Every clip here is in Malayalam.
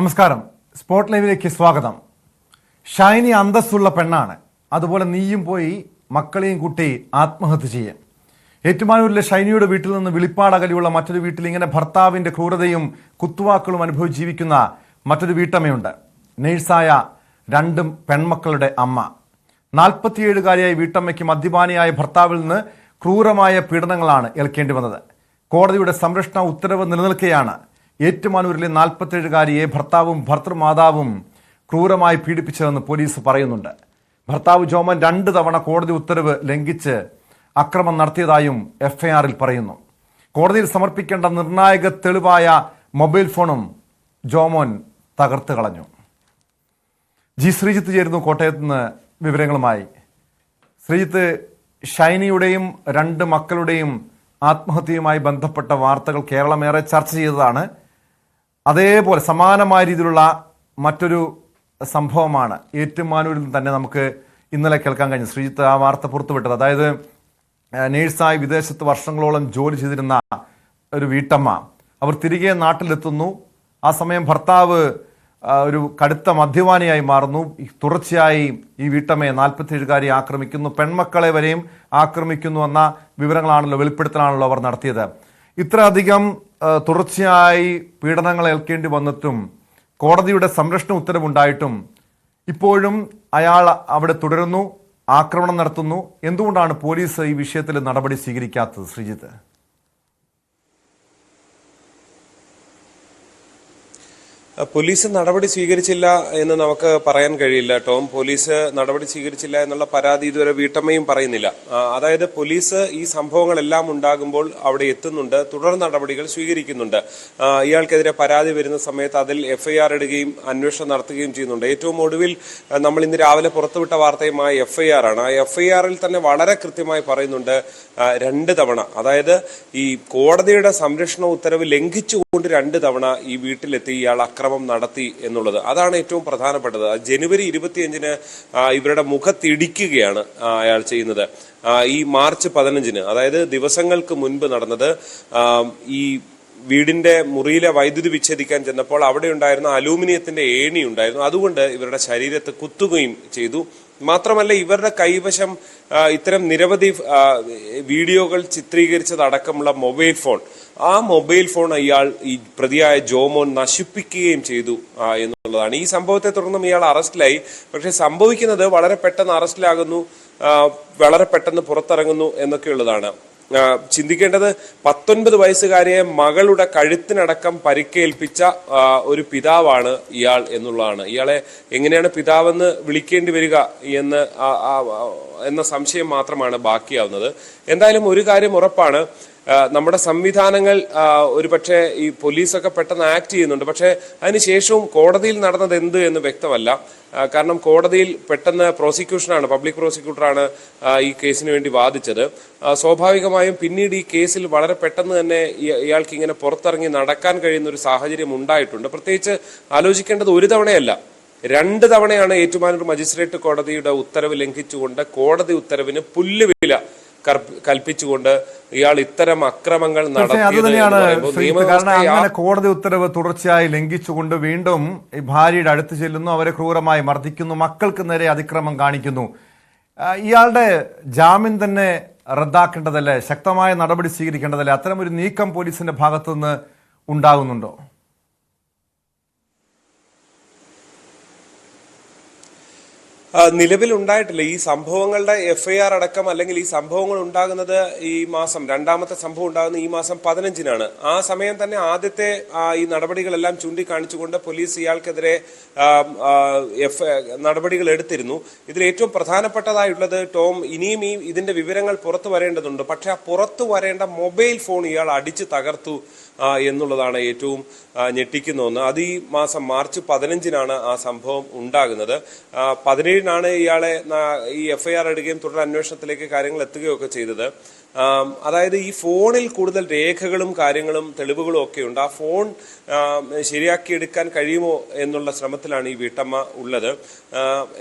നമസ്കാരം. സ്പോട്ട് ലൈവിലേക്ക് സ്വാഗതം. ഷൈനി അന്തസ്സുള്ള പെണ്ണാണ്. അതുപോലെ നീയും പോയി മക്കളെയും കൂട്ടി ആത്മഹത്യ ചെയ്യാം. ഏറ്റുമാനൂരിലെ ഷൈനിയുടെ വീട്ടിൽ നിന്ന് വിളിപ്പാടകലിയുള്ള മറ്റൊരു വീട്ടിൽ ഇങ്ങനെ ഭർത്താവിന്റെ ക്രൂരതയും കുത്തുവാക്കുകളും അനുഭവിച്ച് ജീവിക്കുന്ന മറ്റൊരു വീട്ടമ്മയുണ്ട്. നേഴ്സായ 2 പെൺമക്കളുടെ അമ്മ. 47-കാരിയായ വീട്ടമ്മയ്ക്ക് മദ്യപാനിയായ ഭർത്താവിൽ നിന്ന് ക്രൂരമായ പീഡനങ്ങളാണ് ഏൽക്കേണ്ടി വന്നത്. കോടതിയുടെ സംരക്ഷണ ഉത്തരവ് നിലനിൽക്കെയാണ് ഏറ്റുമാനൂരിലെ 47-കാരിയെ ഭർത്താവും ഭർത്തൃമാതാവും ക്രൂരമായി പീഡിപ്പിച്ചതെന്ന് പോലീസ് പറയുന്നുണ്ട്. ഭർത്താവ് ജോമൻ 2 തവണ കോടതി ഉത്തരവ് ലംഘിച്ച് അക്രമം നടത്തിയതായും എഫ്ഐആറിൽ പറയുന്നു. കോടതിയിൽ സമർപ്പിക്കേണ്ട നിർണായക തെളിവായ മൊബൈൽ ഫോണും ജോമോൻ തകർത്ത് കളഞ്ഞു. ജി ശ്രീജിത്ത് ചേരുന്നു കോട്ടയത്ത് നിന്ന് വിവരങ്ങളുമായി. ശ്രീജിത്ത്, ഷൈനിയുടെയും 2 മക്കളുടെയും ആത്മഹത്യയുമായി ബന്ധപ്പെട്ട വാർത്തകൾ കേരളമേറെ ചർച്ച ചെയ്തതാണ്. അതേപോലെ സമാനമായ രീതിയിലുള്ള മറ്റൊരു സംഭവമാണ് ഏറ്റുമാനൂരിൽ തന്നെ നമുക്ക് ഇന്നലെ കേൾക്കാൻ കഴിഞ്ഞു. ശ്രീജിത്ത് ആ വാർത്ത പുറത്തുവിട്ടത്, അതായത് നേഴ്സായി വിദേശത്ത് വർഷങ്ങളോളം ജോലി ചെയ്തിരുന്ന ഒരു വീട്ടമ്മ, അവർ തിരികെ നാട്ടിലെത്തുന്നു. ആ സമയം ഭർത്താവ് ഒരു കടുത്ത മദ്യപാനിയായി മാറുന്നു. തുടർച്ചയായി ഈ വീട്ടമ്മയെ 47-കാരി ആക്രമിക്കുന്നു, പെൺമക്കളെ വരെയും ആക്രമിക്കുന്നു എന്ന വിവരങ്ങളാണല്ലോ, വെളിപ്പെടുത്തലാണല്ലോ അവർ നടത്തിയത്. ഇത്രയധികം തുടർച്ചയായി പീഡനങ്ങൾ ഏൽക്കേണ്ടി വന്നിട്ടും കോടതിയുടെ സംരക്ഷണ ഉത്തരവുണ്ടായിട്ടും ഇപ്പോഴും അയാൾ അവിടെ തുടരുന്നു, ആക്രമണം നടത്തുന്നു. എന്തുകൊണ്ടാണ് പോലീസ് ഈ വിഷയത്തിൽ നടപടി സ്വീകരിക്കാത്തത് ശ്രീജിത്ത്? പോലീസ് നടപടി സ്വീകരിച്ചില്ല എന്ന് നമുക്ക് പറയാൻ കഴിയില്ല ടോം. പോലീസ് നടപടി സ്വീകരിച്ചില്ല എന്നുള്ള പരാതി ഇതുവരെ വീട്ടമ്മയും പറയുന്നില്ല. അതായത് പോലീസ് ഈ സംഭവങ്ങളെല്ലാം ഉണ്ടാകുമ്പോൾ അവിടെ എത്തുന്നുണ്ട്, തുടർ നടപടികൾ സ്വീകരിക്കുന്നുണ്ട്. ഇയാൾക്കെതിരെ പരാതി വരുന്ന സമയത്ത് അതിൽ എഫ്ഐആർ ഇടുകയും അന്വേഷണം നടത്തുകയും ചെയ്യുന്നുണ്ട്. ഏറ്റവും ഒടുവിൽ നമ്മൾ ഇന്ന് രാവിലെ പുറത്തുവിട്ട വാർത്തയുമായ എഫ്ഐആർ ആണ്. ആ എഫ്ഐആറിൽ തന്നെ വളരെ കൃത്യമായി പറയുന്നുണ്ട് 2 തവണ, അതായത് ഈ കോടതിയുടെ സംരക്ഷണ ഉത്തരവ് ലംഘിച്ചുകൊണ്ട് 2 തവണ ഈ വീട്ടിലെത്തി ഇയാൾ അക്രമം നടത്തി എന്നുള്ളത്. അതാണ് ഏറ്റവും പ്രധാനപ്പെട്ടത്. ജനുവരി 25-ന് ഇവരുടെ മുഖത്തിടിക്കുകയാണ് അയാൾ ചെയ്യുന്നത്. ഈ മാർച്ച് 15-ന്, അതായത് ദിവസങ്ങൾക്ക് മുൻപ് നടന്നത്, ഈ വീടിന്റെ മുറിയിലെ വൈദ്യുതി വിച്ഛേദിക്കാൻ ചെന്നപ്പോൾ അവിടെ ഉണ്ടായിരുന്ന അലൂമിനിയത്തിന്റെ ഏണി ഉണ്ടായിരുന്നു. അതുകൊണ്ട് ഇവരുടെ ശരീരത്തെ കുത്തുകയും ചെയ്തു. മാത്രമല്ല ഇവരുടെ കൈവശം ഇത്തരം നിരവധി വീഡിയോകൾ ചിത്രീകരിച്ചതടക്കമുള്ള മൊബൈൽ ഫോൺ, ആ മൊബൈൽ ഫോൺ ഇയാൾ ഈ പ്രതിയായ ജോമോൻ നശിപ്പിക്കുകയും ചെയ്തു എന്നുള്ളതാണ്. ഈ സംഭവത്തെ തുടർന്നും ഇയാൾ അറസ്റ്റിലായി. പക്ഷെ സംഭവിക്കുന്നത് വളരെ പെട്ടെന്ന് അറസ്റ്റിലാകുന്നു, വളരെ പെട്ടെന്ന് പുറത്തിറങ്ങുന്നു എന്നൊക്കെയുള്ളതാണ്. ചിന്തിക്കേണ്ടത് 19 വയസ്സുകാരിയെ മകളുടെ കഴുത്തിനടക്കം പരിക്കേൽപ്പിച്ച ഒരു ഇയാൾ എന്നുള്ളതാണ്. ഇയാളെ എങ്ങനെയാണ് പിതാവെന്ന് വിളിക്കേണ്ടി വരിക എന്ന സംശയം മാത്രമാണ് ബാക്കിയാവുന്നത്. എന്തായാലും ഒരു കാര്യം ഉറപ്പാണ്, നമ്മുടെ സംവിധാനങ്ങൾ ഒരുപക്ഷെ ഈ പോലീസൊക്കെ പെട്ടെന്ന് ആക്ട് ചെയ്യുന്നുണ്ട്. പക്ഷെ അതിനുശേഷവും കോടതിയിൽ നടന്നത് എന്ത് എന്ന് വ്യക്തമല്ല. കാരണം കോടതിയിൽ പെട്ടെന്ന് പ്രോസിക്യൂഷനാണ്, പബ്ലിക് പ്രോസിക്യൂട്ടറാണ് ഈ കേസിന് വേണ്ടി വാദിച്ചത്. സ്വാഭാവികമായും പിന്നീട് ഈ കേസിൽ വളരെ പെട്ടെന്ന് തന്നെ ഇയാൾക്ക് ഇങ്ങനെ പുറത്തിറങ്ങി നടക്കാൻ കഴിയുന്ന ഒരു സാഹചര്യം ഉണ്ടായിട്ടുണ്ട്. പ്രത്യേകിച്ച് ആലോചിക്കേണ്ടത് 1 തവണയല്ല, 2 തവണയാണ് ഏറ്റുമാനൂർ മജിസ്ട്രേറ്റ് കോടതിയുടെ ഉത്തരവ് ലംഘിച്ചുകൊണ്ട് കോടതി ഉത്തരവിന് പുല്ലുവില കൽപ്പിച്ചുകൊണ്ട് ഇയാൾ ഇത്തരം അക്രമങ്ങൾ നടത്തിയത്. അങ്ങനെ കോടതി ഉത്തരവ് തുടർച്ചയായി ലംഘിച്ചുകൊണ്ട് വീണ്ടും ഈ ഭാര്യയുടെ അടുത്ത് ചെല്ലുന്നു, അവരെ ക്രൂരമായി മർദ്ദിക്കുന്നു, മക്കൾക്ക് നേരെ അതിക്രമം കാണിക്കുന്നു. ഇയാളുടെ ജാമ്യം തന്നെ റദ്ദാക്കേണ്ടതല്ലേ? ശക്തമായ നടപടി സ്വീകരിക്കേണ്ടതല്ലേ? അത്തരമൊരു നീക്കം പോലീസിന്റെ ഭാഗത്തുനിന്ന് ഉണ്ടാകുന്നുണ്ടോ? നിലവിൽ ഉണ്ടായിട്ടില്ല. ഈ സംഭവങ്ങളുടെ എഫ്ഐആർ അടക്കം, അല്ലെങ്കിൽ ഈ സംഭവങ്ങൾ ഉണ്ടാകുന്നത് ഈ മാസം, 2ാമത്തെ സംഭവം ഉണ്ടാകുന്ന ഈ മാസം 15-നാണ്. ആ സമയം തന്നെ ആദ്യത്തെ ഈ നടപടികളെല്ലാം ചൂണ്ടിക്കാണിച്ചുകൊണ്ട് പോലീസ് ഇയാൾക്കെതിരെ നടപടികൾ എടുത്തിരുന്നു. ഇതിൽ ഏറ്റവും പ്രധാനപ്പെട്ടതായുള്ളത് ടോം, ഇനിയും ഇതിന്റെ വിവരങ്ങൾ പുറത്തു വരേണ്ടതുണ്ട്. പക്ഷെ ആ പുറത്തു വരേണ്ട മൊബൈൽ ഫോൺ ഇയാൾ അടിച്ചു തകർത്തു എന്നുള്ളതാണ് ഏറ്റവും ഞെട്ടിക്കുന്ന ഒന്ന്. അത് ഈ മാസം മാർച്ച് 15-നാണ് ആ സംഭവം ഉണ്ടാകുന്നത്. 17-നാണ് ഇയാളെ ഈ എഫ്ഐആർ ഇടുകയും തുടർ അന്വേഷണത്തിലേക്ക് കാര്യങ്ങൾ എത്തുകയൊക്കെ ചെയ്തത്. അതായത് ഈ ഫോണിൽ കൂടുതൽ രേഖകളും കാര്യങ്ങളും തെളിവുകളും ഒക്കെ ഉണ്ട്. ആ ഫോൺ ശരിയാക്കിയെടുക്കാൻ കഴിയുമോ എന്നുള്ള ശ്രമത്തിലാണ് ഈ വീട്ടമ്മ ഉള്ളത്.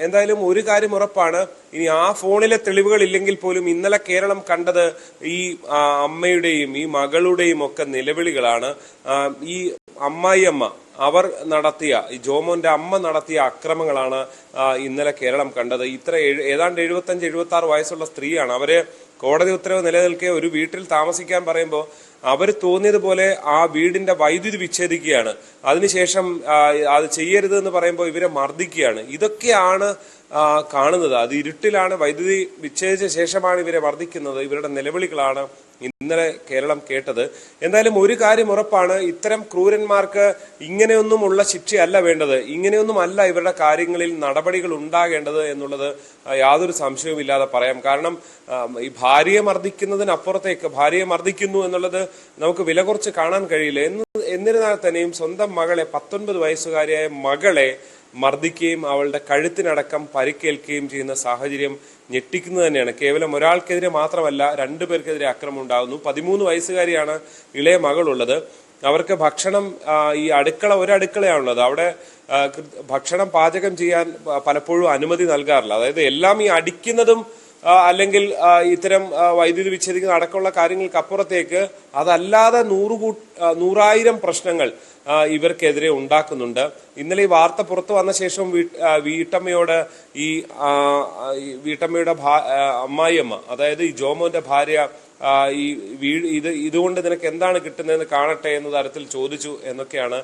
എന്തായാലും ഒരു കാര്യം ഉറപ്പാണ്, ഇനി ആ ഫോണിലെ തെളിവുകൾ ഇല്ലെങ്കിൽ പോലും ഇന്നലെ കേരളം കണ്ടത് ഈ അമ്മയുടെയും ഈ മകളുടെയും ഒക്കെ നിലവിളികളാണ്. ഈ അമ്മായിയമ്മ അവർ നടത്തിയ ഈ ജോമോന്റെ അമ്മ നടത്തിയ അക്രമങ്ങളാണ് ഇന്നലെ കേരളം കണ്ടത്. ഏതാണ്ട് 75-76 വയസ്സുള്ള സ്ത്രീയാണ്. അവര് കോടതി ഉത്തരവ് നിലനിൽക്കെ ഒരു വീട്ടിൽ താമസിക്കാൻ പറയുമ്പോൾ അവർ തോന്നിയതുപോലെ ആ വീടിന്റെ വൈദ്യുതി വിച്ഛേദിക്കുകയാണ്. അതിനുശേഷം അത് ചെയ്യരുത് എന്ന് പറയുമ്പോൾ ഇവരെ മർദ്ദിക്കുകയാണ്. ഇതൊക്കെയാണ് കാണുന്നത്. അത് ഇരുട്ടിലാണ്, വൈദ്യുതി വിച്ഛേദിച്ച ശേഷമാണ് ഇവരെ മർദ്ദിക്കുന്നത്. ഇവരുടെ നിലവിളികളാണ് ഇന്നലെ കേരളം കേട്ടത്. എന്തായാലും ഒരു കാര്യം ഉറപ്പാണ്, ഇത്തരം ക്രൂരന്മാർക്ക് ഇങ്ങനെയൊന്നുമുള്ള ശിക്ഷയല്ല വേണ്ടത്, ഇങ്ങനെയൊന്നുമല്ല ഇവരുടെ കാര്യങ്ങളിൽ നടപടികൾ ഉണ്ടാകേണ്ടത് എന്നുള്ളത് യാതൊരു സംശയവും ഇല്ലാതെ പറയാം. കാരണം ഈ ഭാര്യയെ മർദ്ദിക്കുന്നതിനപ്പുറത്തേക്ക് ഭാര്യയെ മർദ്ദിക്കുന്നു എന്നുള്ളത് നമുക്ക് വില കുറച്ച് കാണാൻ കഴിയില്ല. എന്നിരുന്നാൽ തന്നെയും സ്വന്തം മകളെ, 19 വയസ്സുകാരിയായ മകളെ മർദ്ദിക്കുകയും അവളുടെ കഴുത്തിനടക്കം പരിക്കേൽക്കുകയും ചെയ്യുന്ന സാഹചര്യം ഞെട്ടിക്കുന്നത് തന്നെയാണ്. കേവലം ഒരാൾക്കെതിരെ മാത്രമല്ല, 2 പേർക്കെതിരെ അക്രമം ഉണ്ടാകുന്നു. 13 വയസ്സുകാരിയാണ് ഇളയ മകളുള്ളത്. അവർക്ക് ഭക്ഷണം, ഈ ഒരടുക്കളയാണുള്ളത്. അവിടെ ഭക്ഷണം പാചകം ചെയ്യാൻ പലപ്പോഴും അനുമതി നൽകാറില്ല. അതായത് എല്ലാം ഈ അടിക്കുന്നതും അല്ലെങ്കിൽ ഇത്തരം വൈദ്യുതി വിച്ഛേദിക്കുന്ന അടക്കമുള്ള കാര്യങ്ങൾക്ക് അപ്പുറത്തേക്ക് അതല്ലാതെ 100,000 പ്രശ്നങ്ങൾ ഇവർക്കെതിരെ ഉണ്ടാക്കുന്നുണ്ട്. ഇന്നലെ ഈ വാർത്ത പുറത്തു വന്ന ശേഷം വീട്ടമ്മയോട് വീട്ടമ്മയുടെ അമ്മായിയമ്മ, അതായത് ഈ ജോമോന്റെ ഭാര്യ, ഇതുകൊണ്ട് നിനക്ക് എന്താണ് കിട്ടുന്നതെന്ന് കാണട്ടെ എന്ന തരത്തിൽ ചോദിച്ചു എന്നൊക്കെയാണ്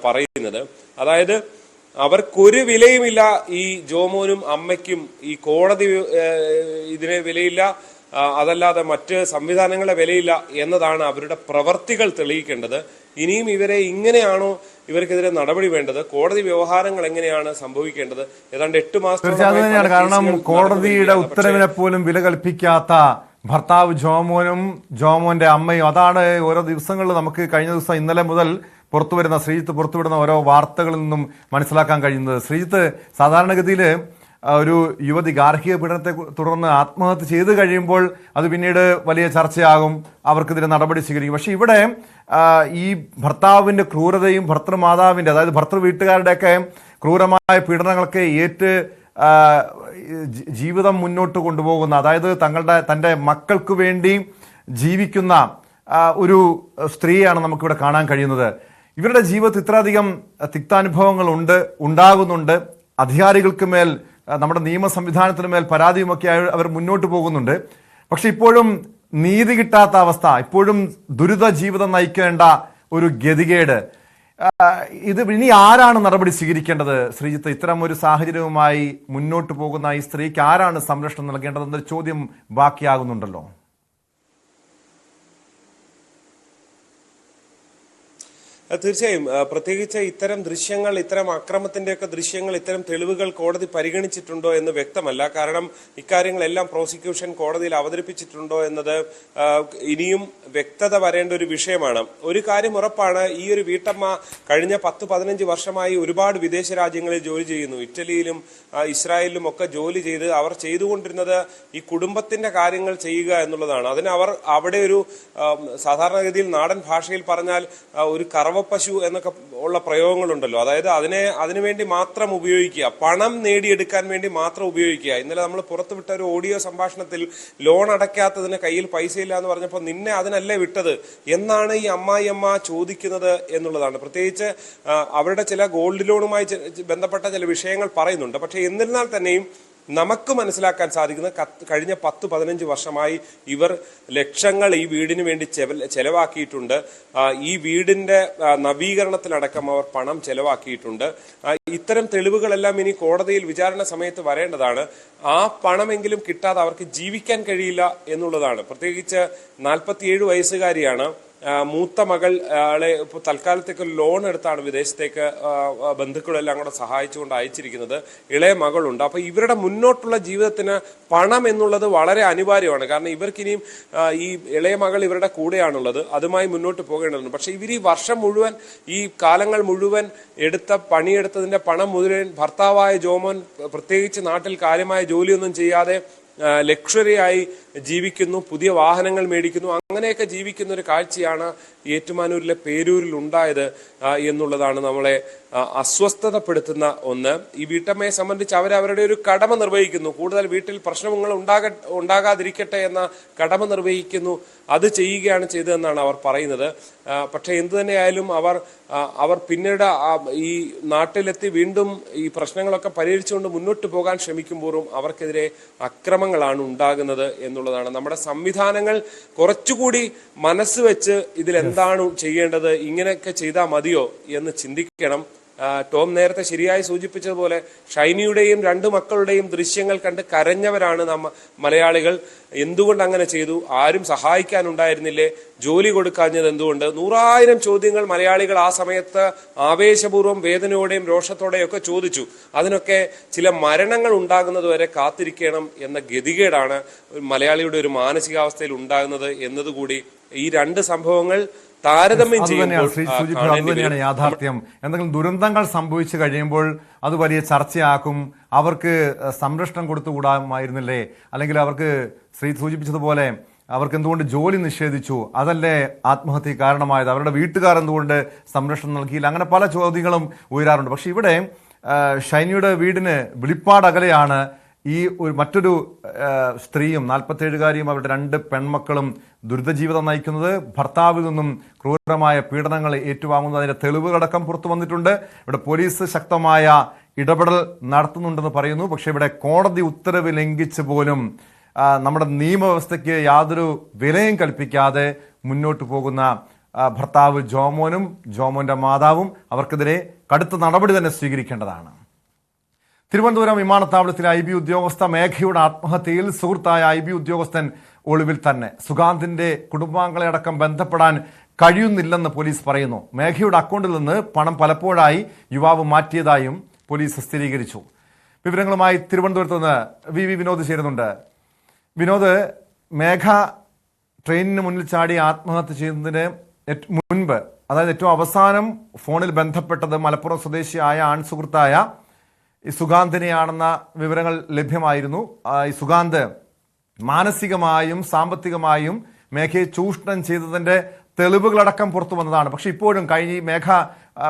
പറയുന്നത്. അതായത് അവർക്കൊരു വിലയുമില്ല, ഈ ജോമോനും അമ്മയ്ക്കും ഈ കോടതി ഇതിന് വിലയില്ല, അതല്ലാതെ മറ്റ് സംവിധാനങ്ങളെ വിലയില്ല എന്നതാണ് അവരുടെ പ്രവർത്തികൾ തെളിയിക്കേണ്ടത്. ഇനിയും ഇവരെ ഇങ്ങനെയാണോ ഇവർക്കെതിരെ നടപടി വേണ്ടത്? കോടതി വ്യവഹാരങ്ങൾ എങ്ങനെയാണ് സംഭവിക്കേണ്ടത്? ഏതാണ്ട് 8 മാസം. കാരണം കോടതിയുടെ ഉത്തരവിനെ പോലും വില കൽപ്പിക്കാത്ത ഭർത്താവ് ജോമോനും ജോമോന്റെ അമ്മയും, അതാണ് ഓരോ ദിവസങ്ങളിൽ നമുക്ക് കഴിഞ്ഞ ദിവസം ഇന്നലെ മുതൽ ശ്രീജിത്ത് പുറത്തുവിടുന്ന ഓരോ വാർത്തകളിൽ നിന്നും മനസ്സിലാക്കാൻ കഴിയുന്നത്. ശ്രീജിത്ത്, സാധാരണഗതിയിൽ ഒരു യുവതി ഗാർഹിക പീഡനത്തെ തുടർന്ന് ആത്മഹത്യ ചെയ്തു കഴിയുമ്പോൾ അത് പിന്നീട് വലിയ ചർച്ചയാകും, അവർക്കെതിരെ നടപടി സ്വീകരിക്കും. പക്ഷെ ഇവിടെ ഈ ഭർത്താവിന്റെ ക്രൂരതയും ഭർത്തൃമാതാവിന്റെ, അതായത് ഭർത്തൃ വീട്ടുകാരുടെയൊക്കെ ക്രൂരമായ പീഡനങ്ങളൊക്കെ ഏറ്റ് ജീവിതം മുന്നോട്ട് കൊണ്ടുപോകുന്ന, അതായത് തൻ്റെ മക്കൾക്ക് വേണ്ടി ജീവിക്കുന്ന ഒരു സ്ത്രീയാണ് നമുക്കിവിടെ കാണാൻ കഴിയുന്നത്. ഇവരുടെ ജീവിതത്തിൽ ഇത്രയധികം തിക്താനുഭവങ്ങൾ ഉണ്ടാകുന്നുണ്ട്. അധികാരികൾക്ക് മേൽ, നമ്മുടെ നിയമ സംവിധാനത്തിന് മേൽ പരാതിയുമൊക്കെ അവർ മുന്നോട്ട് പോകുന്നുണ്ട്. പക്ഷെ ഇപ്പോഴും നീതി കിട്ടാത്ത അവസ്ഥ, ഇപ്പോഴും ദുരിത ജീവിതം നയിക്കേണ്ട ഒരു ഗതികേട്, ഇത് ഇനി ആരാണ് നടപടി സ്വീകരിക്കേണ്ടത്? ശ്രീജിത്ത്, ഇത്തരം ഒരു സാഹചര്യവുമായി മുന്നോട്ട് പോകുന്ന ഈ സ്ത്രീക്ക് ആരാണ് സംരക്ഷണം നൽകേണ്ടതെന്നൊരു ചോദ്യം ബാക്കിയാകുന്നുണ്ടല്ലോ. തീർച്ചയായും, പ്രത്യേകിച്ച് ഇത്തരം ദൃശ്യങ്ങൾ, ഇത്തരം അക്രമത്തിന്റെയൊക്കെ ദൃശ്യങ്ങൾ, ഇത്തരം തെളിവുകൾ കോടതി പരിഗണിച്ചിട്ടുണ്ടോ എന്ന് വ്യക്തമല്ല. കാരണം ഇക്കാര്യങ്ങളെല്ലാം പ്രോസിക്യൂഷൻ കോടതിയിൽ അവതരിപ്പിച്ചിട്ടുണ്ടോ എന്നത് ഇനിയും വ്യക്തത വരേണ്ട ഒരു വിഷയമാണ്. ഒരു കാര്യം ഉറപ്പാണ്, ഈ ഒരു വീട്ടമ്മ കഴിഞ്ഞ 10-15 വർഷമായി ഒരുപാട് വിദേശ രാജ്യങ്ങളിൽ ജോലി ചെയ്യുന്നു. ഇറ്റലിയിലും ഇസ്രായേലിലും ഒക്കെ ജോലി ചെയ്ത് അവർ ചെയ്തുകൊണ്ടിരുന്നത് ഈ കുടുംബത്തിന്റെ കാര്യങ്ങൾ ചെയ്യുക എന്നുള്ളതാണ്. അതിന് അവർ അവിടെ ഒരു സാധാരണഗതിയിൽ നാടൻ ഭാഷയിൽ പറഞ്ഞാൽ ഒരു പശു എന്നൊക്കെ ഉള്ള പ്രയോഗങ്ങളുണ്ടല്ലോ. അതായത് അതിനുവേണ്ടി മാത്രം ഉപയോഗിക്കുക, പണം നേടിയെടുക്കാൻ വേണ്ടി മാത്രം ഉപയോഗിക്കുക. ഇന്നലെ നമ്മൾ പുറത്തുവിട്ട ഒരു ഓഡിയോ സംഭാഷണത്തിൽ ലോൺ അടയ്ക്കാത്തതിന് കയ്യിൽ പൈസയില്ല എന്ന് പറഞ്ഞപ്പോൾ നിന്നെ അതിനല്ലേ വിട്ടത് എന്നാണ് ഈ അമ്മായിയമ്മ ചോദിക്കുന്നത് എന്നുള്ളതാണ്. പ്രത്യേകിച്ച് അവരുടെ ചില ഗോൾഡ് ലോണുമായി ബന്ധപ്പെട്ട ചില വിഷയങ്ങൾ പറയുന്നുണ്ട്. പക്ഷെ എന്നിരുന്നാൽ തന്നെയും നമുക്ക് മനസ്സിലാക്കാൻ സാധിക്കുന്ന കഴിഞ്ഞ 10-15 വർഷമായി ഇവർ ലക്ഷങ്ങൾ ഈ വീടിന് വേണ്ടി ചെലവാക്കിയിട്ടുണ്ട്. ഈ വീടിന്റെ നവീകരണത്തിലടക്കം അവർ പണം ചെലവാക്കിയിട്ടുണ്ട്. ഇത്തരം തെളിവുകളെല്ലാം ഇനി കോടതിയിൽ വിചാരണ സമയത്ത് വരേണ്ടതാണ്. ആ പണമെങ്കിലും കിട്ടാതെ അവർക്ക് ജീവിക്കാൻ കഴിയില്ല എന്നുള്ളതാണ്. പ്രത്യേകിച്ച് 47 വയസ്സുകാരിയാണ്. മൂത്ത മകൾ ഇപ്പോൾ തൽക്കാലത്തേക്ക് ലോൺ എടുത്താണ് വിദേശത്തേക്ക് ബന്ധുക്കളെല്ലാം കൂടെ സഹായിച്ചുകൊണ്ട് അയച്ചിരിക്കുന്നത്. ഇളയ മകളുണ്ട്. അപ്പൊ ഇവരുടെ മുന്നോട്ടുള്ള ജീവിതത്തിന് പണം എന്നുള്ളത് വളരെ അനിവാര്യമാണ്. കാരണം ഇവർക്കിനിയും ഈ ഇളയ മകൾ ഇവരുടെ കൂടെയാണുള്ളത്, അതുമായി മുന്നോട്ട് പോകേണ്ടതുണ്ട്. പക്ഷെ ഇവർ ഈ വർഷം മുഴുവൻ, ഈ കാലങ്ങൾ മുഴുവൻ പണിയെടുത്തതിന്റെ പണം മുഴുവൻ ഭർത്താവായ ജോമോൻ പ്രത്യേകിച്ച് നാട്ടിൽ കാര്യമായ ജോലിയൊന്നും ചെയ്യാതെ ലക്ഷറിയായി ജീവിക്കുന്നു, പുതിയ വാഹനങ്ങൾ മേടിക്കുന്നു. അങ്ങനെയൊക്കെ ജീവിക്കുന്ന ഒരു കാഴ്ചയാണ് ഏറ്റുമാനൂരിലെ പേരൂരിൽ ഉണ്ടായത് എന്നുള്ളതാണ് നമ്മളെ അസ്വസ്ഥതപ്പെടുത്തുന്ന ഒന്ന്. ഈ വീട്ടമ്മയെ സംബന്ധിച്ച് അവരവരുടെ ഒരു കടമ നിർവഹിക്കുന്നു. കൂടുതൽ വീട്ടിൽ പ്രശ്നങ്ങൾ ഉണ്ടാകാതിരിക്കട്ടെ എന്ന കടമ നിർവഹിക്കുന്നു. അത് ചെയ്യുകയാണ് ചെയ്തതെന്നാണ് അവർ പറയുന്നത്. പക്ഷെ എന്തു തന്നെയായാലും അവർ പിന്നീട് ഈ നാട്ടിലെത്തി വീണ്ടും ഈ പ്രശ്നങ്ങളൊക്കെ പരിഹരിച്ചുകൊണ്ട് മുന്നോട്ട് പോകാൻ ശ്രമിക്കുമ്പോഴും അവർക്കെതിരെ അക്രമങ്ങളാണ് ഉണ്ടാകുന്നത് എന്നുള്ളതാണ്. നമ്മുടെ സംവിധാനങ്ങൾ കുറച്ചുകൂടി മനസ്സ് വെച്ച് ഇതിലെന്താണ് ചെയ്യേണ്ടത്, ഇങ്ങനെയൊക്കെ ചെയ്താൽ മതിയോ എന്ന് ചിന്തിക്കണം. ടോം നേരത്തെ ശരിയായി സൂചിപ്പിച്ചതുപോലെ ഷൈനിയുടെയും 2 മക്കളുടെയും ദൃശ്യങ്ങൾ കണ്ട് കരഞ്ഞവരാണ് മലയാളികൾ. എന്തുകൊണ്ട് അങ്ങനെ ചെയ്തു? ആരും സഹായിക്കാനുണ്ടായിരുന്നില്ലേ? ജോലി കൊടുക്കാഞ്ഞത് എന്തുകൊണ്ട്? 100,000 ചോദ്യങ്ങൾ മലയാളികൾ ആ സമയത്ത് ആവേശപൂർവ്വം വേദനയോടെയും രോഷത്തോടെയും ഒക്കെ ചോദിച്ചു. അതിനൊക്കെ ചില മരണങ്ങൾ ഉണ്ടാകുന്നത് വരെ കാത്തിരിക്കണം എന്ന ഗതികേടാണ് മലയാളിയുടെ ഒരു മാനസികാവസ്ഥയിൽ ഉണ്ടാകുന്നത് എന്നതുകൂടി ഈ 2 സംഭവങ്ങൾ താരതമ്യം അതുതന്നെയാണ് യാഥാർത്ഥ്യം. എന്തെങ്കിലും ദുരന്തങ്ങൾ സംഭവിച്ചു കഴിയുമ്പോൾ അത് വലിയ ചർച്ചയാക്കും. അവർക്ക് സംരക്ഷണം കൊടുത്തുകൂടാമായിരുന്നില്ലേ? അല്ലെങ്കിൽ അവർക്ക് ശ്രീ സൂചിപ്പിച്ചതുപോലെ അവർക്ക് എന്തുകൊണ്ട് ജോലി നിഷേധിച്ചു? അതല്ലേ ആത്മഹത്യ കാരണമായത്? അവരുടെ വീട്ടുകാർ എന്തുകൊണ്ട് സംരക്ഷണം നൽകിയില്ല? അങ്ങനെ പല ചോദ്യങ്ങളും ഉയരാറുണ്ട്. പക്ഷെ ഇവിടെ ഷൈനിയുടെ വീടിന് വെളിപ്പാടകലെയാണ് ഈ മറ്റൊരു സ്ത്രീയും 47-കാരിയും അവരുടെ 2 പെൺമക്കളും ദുരിതജീവിതം നയിക്കുന്നത്. ഭർത്താവിൽ നിന്നും ക്രൂരമായ പീഡനങ്ങൾ ഏറ്റുവാങ്ങുന്നത്, അതിന്റെ തെളിവുകളടക്കം പുറത്തു വന്നിട്ടുണ്ട്. ഇവിടെ പോലീസ് ശക്തമായ ഇടപെടൽ നടത്തുന്നുണ്ടെന്ന് പറയുന്നു. പക്ഷെ ഇവിടെ കോടതി ഉത്തരവ് ലംഘിച്ച് പോലും നമ്മുടെ നിയമവ്യവസ്ഥയ്ക്ക് യാതൊരു വിലയും കൽപ്പിക്കാതെ മുന്നോട്ട് പോകുന്ന ഭർത്താവ് ജോമോനും ജോമോന്റെ മാതാവും അവർക്കെതിരെ കടുത്ത നടപടി തന്നെ സ്വീകരിക്കേണ്ടതാണ്. തിരുവനന്തപുരം വിമാനത്താവളത്തിലെ IB ഉദ്യോഗസ്ഥ മേഘയുടെ ആത്മഹത്യയിൽ സുഹൃത്തായ IB ഉദ്യോഗസ്ഥൻ ഒളിവിൽ തന്നെ. സുഗാന്തിന്റെ കുടുംബാംഗങ്ങളെ അടക്കം ബന്ധപ്പെടാൻ കഴിയുന്നില്ലെന്ന് പോലീസ് പറയുന്നു. മേഘയുടെ അക്കൗണ്ടിൽ നിന്ന് പണം പലപ്പോഴായി യുവാവ് മാറ്റിയതായും പോലീസ് സ്ഥിരീകരിച്ചു. വിവരങ്ങളുമായി തിരുവനന്തപുരത്ത് നിന്ന് വി വിനോദ് ചേരുന്നുണ്ട്. വിനോദ്, മേഘ ട്രെയിനിന് മുന്നിൽ ചാടി ആത്മഹത്യ ചെയ്യുന്നതിന് മുൻപ്, അതായത് ഏറ്റവും അവസാനം ഫോണിൽ ബന്ധപ്പെട്ടത് മലപ്പുറം സ്വദേശിയായ ആൺസുഹൃത്തായ ഈ സുഗാന്തിനെയാണെന്ന വിവരങ്ങൾ ലഭ്യമായിരുന്നു. ഈ സുഗാന്ത് മാനസികമായും സാമ്പത്തികമായും മേഘയെ ചൂഷണം ചെയ്തതിന്റെ തെളിവുകളടക്കം പുറത്തു വന്നതാണ്. പക്ഷെ ഇപ്പോഴും കഴിഞ്ഞ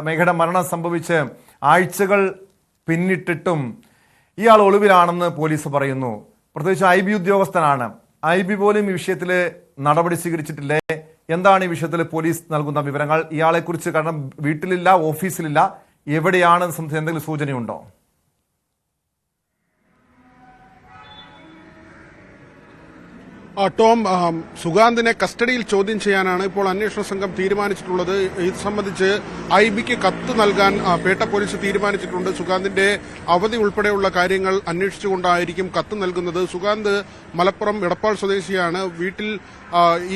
മേഘയുടെ മരണം സംഭവിച്ച് ആഴ്ചകൾ പിന്നിട്ടിട്ടും ഇയാൾ ഒളിവിലാണെന്ന് പോലീസ് പറയുന്നു. പ്രത്യേകിച്ച് IB ഉദ്യോഗസ്ഥനാണ്. IB പോലും ഈ വിഷയത്തിൽ നടപടി സ്വീകരിച്ചിട്ടില്ലേ? എന്താണ് ഈ വിഷയത്തിൽ പോലീസ് നൽകുന്ന വിവരങ്ങൾ? ഇയാളെക്കുറിച്ച്, കാരണം വീട്ടിലില്ല, ഓഫീസിലില്ല, എവിടെയാണ് സംബന്ധിച്ച് എന്തെങ്കിലും സൂചനയുണ്ടോ? ടോം, സുഗാന്തിനെ കസ്റ്റഡിയിൽ ചോദ്യം ചെയ്യാനാണ് ഇപ്പോൾ അന്വേഷണ സംഘം തീരുമാനിച്ചിട്ടുള്ളത്. ഇത് സംബന്ധിച്ച് IBക്ക് കത്ത് നൽകാൻ പേട്ട പോലീസ് തീരുമാനിച്ചിട്ടുണ്ട്. സുഗാന്തിന്റെ അവധി ഉൾപ്പെടെയുള്ള കാര്യങ്ങൾ അന്വേഷിച്ചുകൊണ്ടായിരിക്കും കത്ത് നൽകുന്നത്. സുഗാന്ത് മലപ്പുറം ഇടപ്പാൾ സ്വദേശിയാണ്. വീട്ടിൽ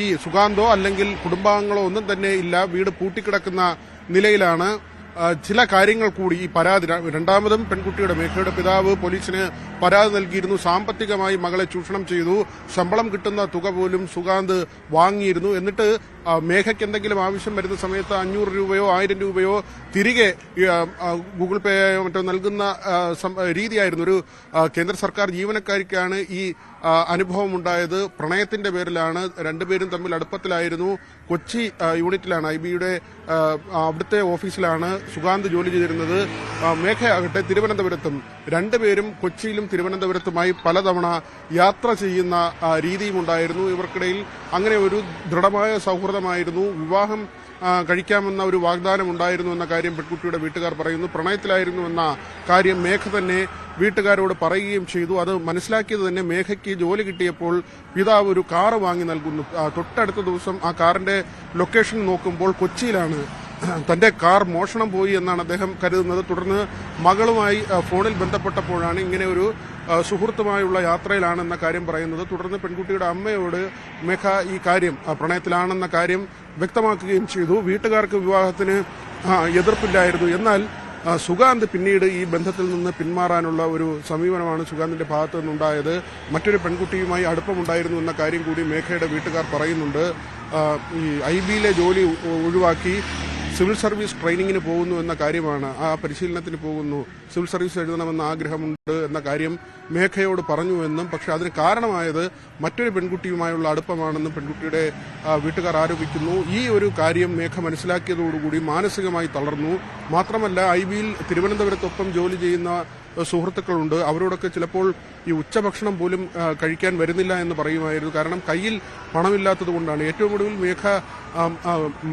ഈ സുഗാന്തോ അല്ലെങ്കിൽ കുടുംബാംഗങ്ങളോ ഒന്നും തന്നെ ഇല്ല. വീട് പൂട്ടിക്കിടക്കുന്ന നിലയിലാണ്. ചില കാര്യങ്ങൾ കൂടി ഈ പരാതി, രണ്ടാമതും പെൺകുട്ടിയുടെ മേഘയുടെ പിതാവ് പോലീസിന് പരാതി നൽകിയിരുന്നു. സാമ്പത്തികമായി മകളെ ചൂഷണം ചെയ്തു. ശമ്പളം കിട്ടുന്ന തുക പോലും സുഗാന്ത് വാങ്ങിയിരുന്നു. എന്നിട്ട് മേഘയ്ക്ക് എന്തെങ്കിലും ആവശ്യം വരുന്ന സമയത്ത് 500 രൂപയോ 1000 രൂപയോ തിരികെ ഗൂഗിൾ പേയോ മറ്റോ നൽകുന്ന രീതിയായിരുന്നു. ഒരു കേന്ദ്ര സർക്കാർ ജീവനക്കാരിക്കാണ് ഈ അനുഭവം ഉണ്ടായത്. പ്രണയത്തിന്റെ പേരിലാണ്. രണ്ടുപേരും തമ്മിൽ അടുപ്പത്തിലായിരുന്നു. കൊച്ചി യൂണിറ്റിലാണ്, IBയുടെ അവിടുത്തെ ഓഫീസിലാണ് സുഗാന്ത് ജോലി ചെയ്തിരുന്നത്. മേഘയാകട്ടെ തിരുവനന്തപുരത്തും. രണ്ടുപേരും കൊച്ചിയിലും തിരുവനന്തപുരത്തുമായി പലതവണ യാത്ര ചെയ്യുന്ന രീതിയും ഉണ്ടായിരുന്നു. ഇവർക്കിടയിൽ അങ്ങനെ ഒരു ദൃഢമായ സൗഹൃദമായിരുന്നു. വിവാഹം കഴിക്കാമെന്ന ഒരു വാഗ്ദാനം ഉണ്ടായിരുന്നു എന്ന കാര്യം പെൺകുട്ടിയുടെ വീട്ടുകാർ പറയുന്നു. പ്രണയത്തിലായിരുന്നു എന്ന കാര്യം മേഘ തന്നെ വീട്ടുകാരോട് പറയുകയും ചെയ്തു. അത് മനസ്സിലാക്കിയത് തന്നെ മേഘയ്ക്ക് ജോലി കിട്ടിയപ്പോൾ പിതാവ് ഒരു കാറ് വാങ്ങി നൽകുന്നു. തൊട്ടടുത്ത ദിവസം ആ കാറിന്റെ ലൊക്കേഷൻ നോക്കുമ്പോൾ കൊച്ചിയിലാണ്. തന്റെ കാർ മോഷണം പോയി എന്നാണ് അദ്ദേഹം കരുതുന്നത്. തുടർന്ന് മകളുമായി ഫോണിൽ ബന്ധപ്പെട്ടപ്പോഴാണ് ഇങ്ങനെ ഒരു സുഹൃത്തുമായുള്ള യാത്രയിലാണെന്ന കാര്യം പറയുന്നത്. തുടർന്ന് പെൺകുട്ടിയുടെ അമ്മയോട് മേഘ ഈ കാര്യം പ്രണയത്തിലാണെന്ന കാര്യം വ്യക്തമാക്കുകയും ചെയ്തു. വീട്ടുകാർക്ക് വിവാഹത്തിന് എതിർപ്പില്ലായിരുന്നു. എന്നാൽ സുഗാന്ത് പിന്നീട് ഈ ബന്ധത്തിൽ നിന്ന് പിന്മാറാനുള്ള ഒരു സമീപനമാണ് സുഗാന്തിന്റെ ഭാഗത്തു നിന്നുണ്ടായത്. മറ്റൊരു പെൺകുട്ടിയുമായി അടുപ്പമുണ്ടായിരുന്നു എന്ന കാര്യം കൂടി മേഘയുടെ വീട്ടുകാർ പറയുന്നുണ്ട്. ഈ IBയിലെ ജോലി ഒഴിവാക്കി സിവിൽ സർവീസ് ട്രെയിനിങ്ങിന് പോകുന്നു എന്ന കാര്യമാണ്. ആ പരിശീലനത്തിന് പോകുന്നു. സിവിൽ സർവീസ് എഴുതണമെന്ന ആഗ്രഹമുണ്ട് എന്ന കാര്യം മേഘയോട് പറഞ്ഞുവെന്നും പക്ഷെ അതിന് കാരണമായത് മറ്റൊരു പെൺകുട്ടിയുമായുള്ള അടുപ്പമാണെന്നും പെൺകുട്ടിയുടെ വീട്ടുകാർ ആരോപിക്കുന്നു. ഈ ഒരു കാര്യം മേഘ മനസ്സിലാക്കിയതോടുകൂടി മാനസികമായി തളർന്നു. മാത്രമല്ല IBയിൽ തിരുവനന്തപുരത്തൊപ്പം ജോലി ചെയ്യുന്ന സുഹൃത്തുക്കളുണ്ട്. അവരോടൊക്കെ ചിലപ്പോൾ ഈ ഉച്ചഭക്ഷണം പോലും കഴിക്കാൻ വരുന്നില്ല എന്ന് പറയുമായിരുന്നു. കാരണം കയ്യിൽ പണമില്ലാത്തത് കൊണ്ടാണ്. ഏറ്റവും ഒടുവിൽ മേഘ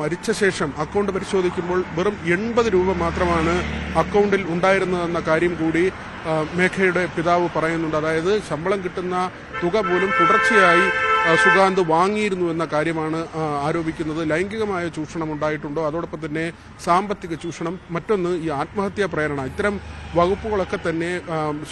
മരിച്ച ശേഷം അക്കൗണ്ട് പരിശോധിക്കുമ്പോൾ വെറും 80 രൂപ മാത്രമാണ് അക്കൗണ്ടിൽ ഉണ്ടായിരുന്നതെന്ന കാര്യം കൂടി മേഘയുടെ പിതാവ് പറയുന്നുണ്ട്. അതായത് ശമ്പളം കിട്ടുന്ന തുക പോലും തുടർച്ചയായി സുഗാന്ത് വാങ്ങിയിരുന്നു എന്ന കാര്യമാണ് ആരോപിക്കുന്നത്. ലൈംഗികമായ ചൂഷണം ഉണ്ടായിട്ടുണ്ടോ, അതോടൊപ്പം തന്നെ സാമ്പത്തിക ചൂഷണം, മറ്റൊന്ന് ഈ ആത്മഹത്യാ പ്രേരണ, ഇത്തരം വകുപ്പുകളൊക്കെ തന്നെ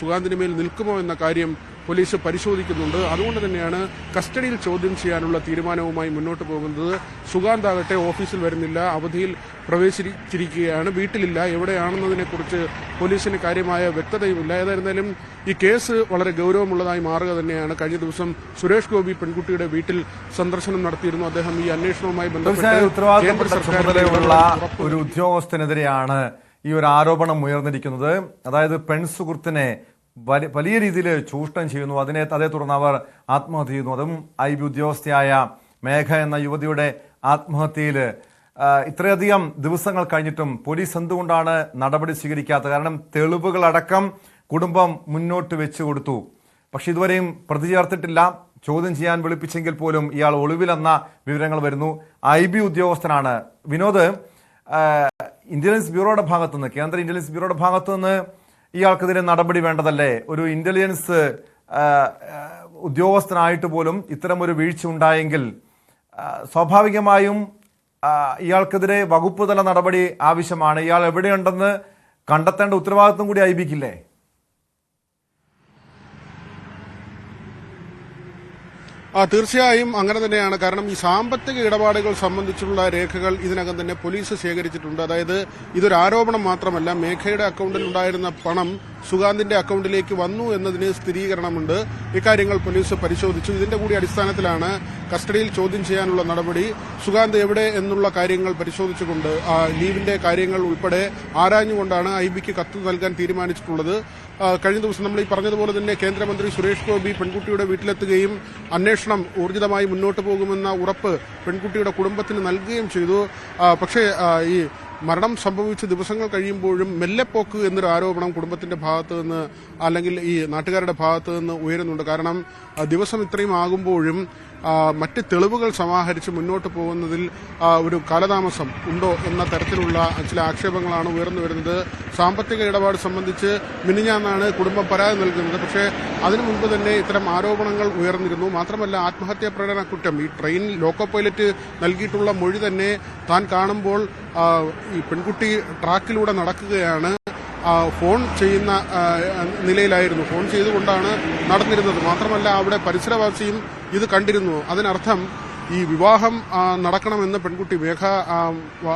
സുഗാന്തിന് മേൽ നിൽക്കുമോ എന്ന കാര്യം പോലീസ് പരിശോധിക്കുന്നുണ്ട്. അതുകൊണ്ട് തന്നെയാണ് കസ്റ്റഡിയിൽ ചോദ്യം ചെയ്യാനുള്ള തീരുമാനവുമായി മുന്നോട്ട് പോകുന്നത്. സുഗാന്ത് ആകട്ടെ ഓഫീസിൽ വരുന്നില്ല, അവധിയിൽ പ്രവേശിച്ചിരിക്കുകയാണ്, വീട്ടിലില്ല, എവിടെയാണെന്നതിനെക്കുറിച്ച് പോലീസിന് കാര്യമായ വ്യക്തതയുമില്ല. ഏതായിരുന്നാലും ഈ കേസ് വളരെ ഗൗരവമുള്ളതായി മാറുക തന്നെയാണ്. കഴിഞ്ഞ ദിവസം സുരേഷ് ഗോപി പെൺകുട്ടിയുടെ വീട്ടിൽ സന്ദർശനം നടത്തിയിരുന്നു. അദ്ദേഹം ഈ അന്വേഷണവുമായി ഉത്തരവാദിത്തമുള്ള ഒരു ഉദ്യോഗസ്ഥനെതിരെയാണ് ഈ ഒരു ആരോപണം ഉയർന്നിരിക്കുന്നത്. അതായത് പെൺസുഹൃത്തിനെ വലിയ രീതിയിൽ ചൂഷണം ചെയ്യുന്നു. അതേ തുടർന്ന് അവർ ആത്മഹത്യ ചെയ്യുന്നു. അതും IB ഉദ്യോഗസ്ഥയായ മേഘ എന്ന യുവതിയുടെ ആത്മഹത്യയിൽ ഇത്രയധികം ദിവസങ്ങൾ കഴിഞ്ഞിട്ടും പോലീസ് എന്തുകൊണ്ടാണ് നടപടി സ്വീകരിക്കാത്തത്? കാരണം തെളിവുകളടക്കം കുടുംബം മുന്നോട്ട് വെച്ചു കൊടുത്തു. പക്ഷെ ഇതുവരെയും പ്രതി ചേർത്തിട്ടില്ല. ചോദ്യം ചെയ്യാൻ വിളിപ്പിച്ചെങ്കിൽ പോലും ഇയാൾ ഒളിവിലെന്ന വിവരങ്ങൾ വരുന്നു. IB ഉദ്യോഗസ്ഥനാണ്. വിനോദ്, ഇന്റലിജൻസ് ബ്യൂറോയുടെ ഭാഗത്തുനിന്ന്, കേന്ദ്ര ഇന്റലിജൻസ് ബ്യൂറോയുടെ ഭാഗത്തുനിന്ന് ഇയാൾക്കെതിരെ നടപടി വേണ്ടതല്ലേ? ഒരു ഇന്റലിജൻസ് ഉദ്യോഗസ്ഥനായിട്ട് പോലും ഇത്തരമൊരു വീഴ്ച ഉണ്ടായെങ്കിൽ സ്വാഭാവികമായും ഇയാൾക്കെതിരെ വകുപ്പ് തല നടപടി ആവശ്യമാണ്. ഇയാൾ എവിടെയുണ്ടെന്ന് കണ്ടെത്തേണ്ട ഉത്തരവാദിത്വം കൂടി IBക്കില്ലേ? തീർച്ചയായും അങ്ങനെ തന്നെയാണ്. കാരണം ഈ സാമ്പത്തിക ഇടപാടുകൾ സംബന്ധിച്ചുള്ള രേഖകൾ ഇതിനകം തന്നെ പോലീസ് ശേഖരിച്ചിട്ടുണ്ട്. അതായത് ഇതൊരു ആരോപണം മാത്രമല്ല, മേഘയുടെ അക്കൗണ്ടിൽ ഉണ്ടായിരുന്ന പണം സുഗാന്തിന്റെ അക്കൗണ്ടിലേക്ക് വന്നു എന്നതിന് സ്ഥിരീകരണമുണ്ട്. ഇക്കാര്യങ്ങൾ പോലീസ് പരിശോധിച്ചു. ഇതിന്റെ കൂടി അടിസ്ഥാനത്തിലാണ് കസ്റ്റഡിയിൽ ചോദ്യം ചെയ്യാനുള്ള നടപടി. സുഗാന്ത് എവിടെ എന്നുള്ള കാര്യങ്ങൾ പരിശോധിച്ചുകൊണ്ട് ലീവിന്റെ കാര്യങ്ങൾ ഉൾപ്പെടെ ആരാഞ്ഞുകൊണ്ടാണ് IBക്ക് കത്ത് നൽകാൻ തീരുമാനിച്ചിട്ടുള്ളത്. കഴിഞ്ഞ ദിവസം നമ്മൾ ഈ പറഞ്ഞതുപോലെ തന്നെ കേന്ദ്രമന്ത്രി സുരേഷ് ഗോപി പെൺകുട്ടിയുടെ വീട്ടിലെത്തുകയും അന്വേഷണം ഊർജിതമായി മുന്നോട്ട് പോകുമെന്ന ഉറപ്പ് പെൺകുട്ടിയുടെ കുടുംബത്തിന് നൽകുകയും ചെയ്തു. പക്ഷേ ഈ മരണം സംഭവിച്ച ദിവസങ്ങൾ കഴിയുമ്പോഴും മെല്ലെപ്പോക്ക് എന്നൊരു ആരോപണം കുടുംബത്തിന്റെ ഭാഗത്തു നിന്ന് അല്ലെങ്കിൽ ഈ നാട്ടുകാരുടെ ഭാഗത്തു നിന്ന് ഉയരുന്നുണ്ട്. കാരണം ദിവസം ഇത്രയും ആകുമ്പോഴും മറ്റ് തെളിവുകൾ സമാഹരിച്ച് മുന്നോട്ട് പോകുന്നതിൽ ഒരു കാലതാമസം ഉണ്ടോ എന്ന തരത്തിലുള്ള ചില ആക്ഷേപങ്ങളാണ് ഉയർന്നു വരുന്നത്. സാമ്പത്തിക ഇടപാട് സംബന്ധിച്ച് മിനിഞ്ഞാന്നാണ് കുടുംബം പരാതി നൽകുന്നത്. പക്ഷേ അതിനു മുൻപ് തന്നെ ഇത്തരം ആരോപണങ്ങൾ ഉയർന്നിരുന്നു. മാത്രമല്ല ആത്മഹത്യാ പ്രേരണ കുറ്റം, ഈ ട്രെയിനിൽ ലോക്കോ പൈലറ്റ് നൽകിയിട്ടുള്ള മൊഴി തന്നെ താൻ കാണുമ്പോൾ ഈ പെൺകുട്ടി ട്രാക്കിലൂടെ നടക്കുകയാണ്, ഫോൺ ചെയ്യുന്ന നിലയിലായിരുന്നു, ഫോൺ ചെയ്തുകൊണ്ടാണ് നടന്നിരുന്നത്. മാത്രമല്ല അവിടെ പരിസരവാസിയും ഇത് കണ്ടിരുന്നു. അതിനർത്ഥം ഈ വിവാഹം നടക്കണമെന്ന് പെൺകുട്ടി മേഘ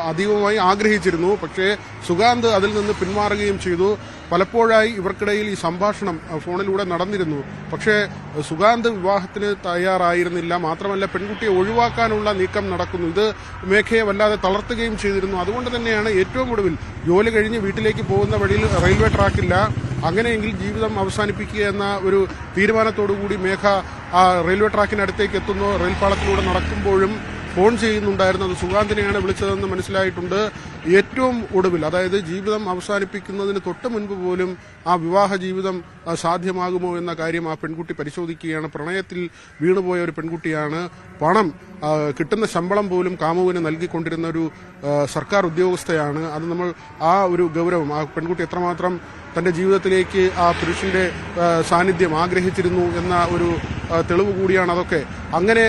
അതീവമായി ആഗ്രഹിച്ചിരുന്നു. പക്ഷേ സുഗാന്ത് അതിൽ നിന്ന് പിന്മാറുകയും ചെയ്തു. പലപ്പോഴായി ഇവർക്കിടയിൽ ഈ സംഭാഷണം ഫോണിലൂടെ നടന്നിരുന്നു. പക്ഷേ സുഗാന്ത് വിവാഹത്തിന് തയ്യാറായിരുന്നില്ല. മാത്രമല്ല പെൺകുട്ടിയെ ഒഴിവാക്കാനുള്ള നീക്കം നടക്കുന്നു. ഇത് മേഘയെ വല്ലാതെ തളർത്തുകയും ചെയ്തിരുന്നു. അതുകൊണ്ട് തന്നെയാണ് ഏറ്റവും ഒടുവിൽ ജോലി കഴിഞ്ഞ് വീട്ടിലേക്ക് പോകുന്ന വഴിയിൽ റെയിൽവേ ട്രാക്കില്ല, അങ്ങനെയെങ്കിൽ ജീവിതം അവസാനിപ്പിക്കുക എന്ന ഒരു തീരുമാനത്തോടുകൂടി മേഘ റെയിൽവേ ട്രാക്കിനടുത്തേക്ക് എത്തുന്നു. റെയിൽപാളത്തിലൂടെ നടക്കുമ്പോഴും ഫോൺ ചെയ്യുന്നുണ്ടായിരുന്നു. അത് സുഗാന്തിനെയാണ് വിളിച്ചതെന്ന് മനസ്സിലായിട്ടുണ്ട്. ഏറ്റവും ഒടുവിൽ, അതായത് ജീവിതം അവസാനിപ്പിക്കുന്നതിന് തൊട്ട് മുൻപ് പോലും ആ വിവാഹ ജീവിതം സാധ്യമാകുമോ എന്ന കാര്യം ആ പെൺകുട്ടി പരിശോധിക്കുകയാണ്. പ്രണയത്തിൽ വീണുപോയ ഒരു പെൺകുട്ടിയാണ്. പണം, കിട്ടുന്ന ശമ്പളം പോലും കാമുവിന് നൽകിക്കൊണ്ടിരുന്ന ഒരു സർക്കാർ ഉദ്യോഗസ്ഥയാണ്. അത് നമ്മൾ ആ ഒരു ഗൗരവം, ആ പെൺകുട്ടി എത്രമാത്രം തന്റെ ജീവിതത്തിലേക്ക് ആ പുരുഷന്റെ സാന്നിധ്യം ആഗ്രഹിച്ചിരുന്നു എന്ന ഒരു തെളിവ് കൂടിയാണ് അതൊക്കെ. അങ്ങനെ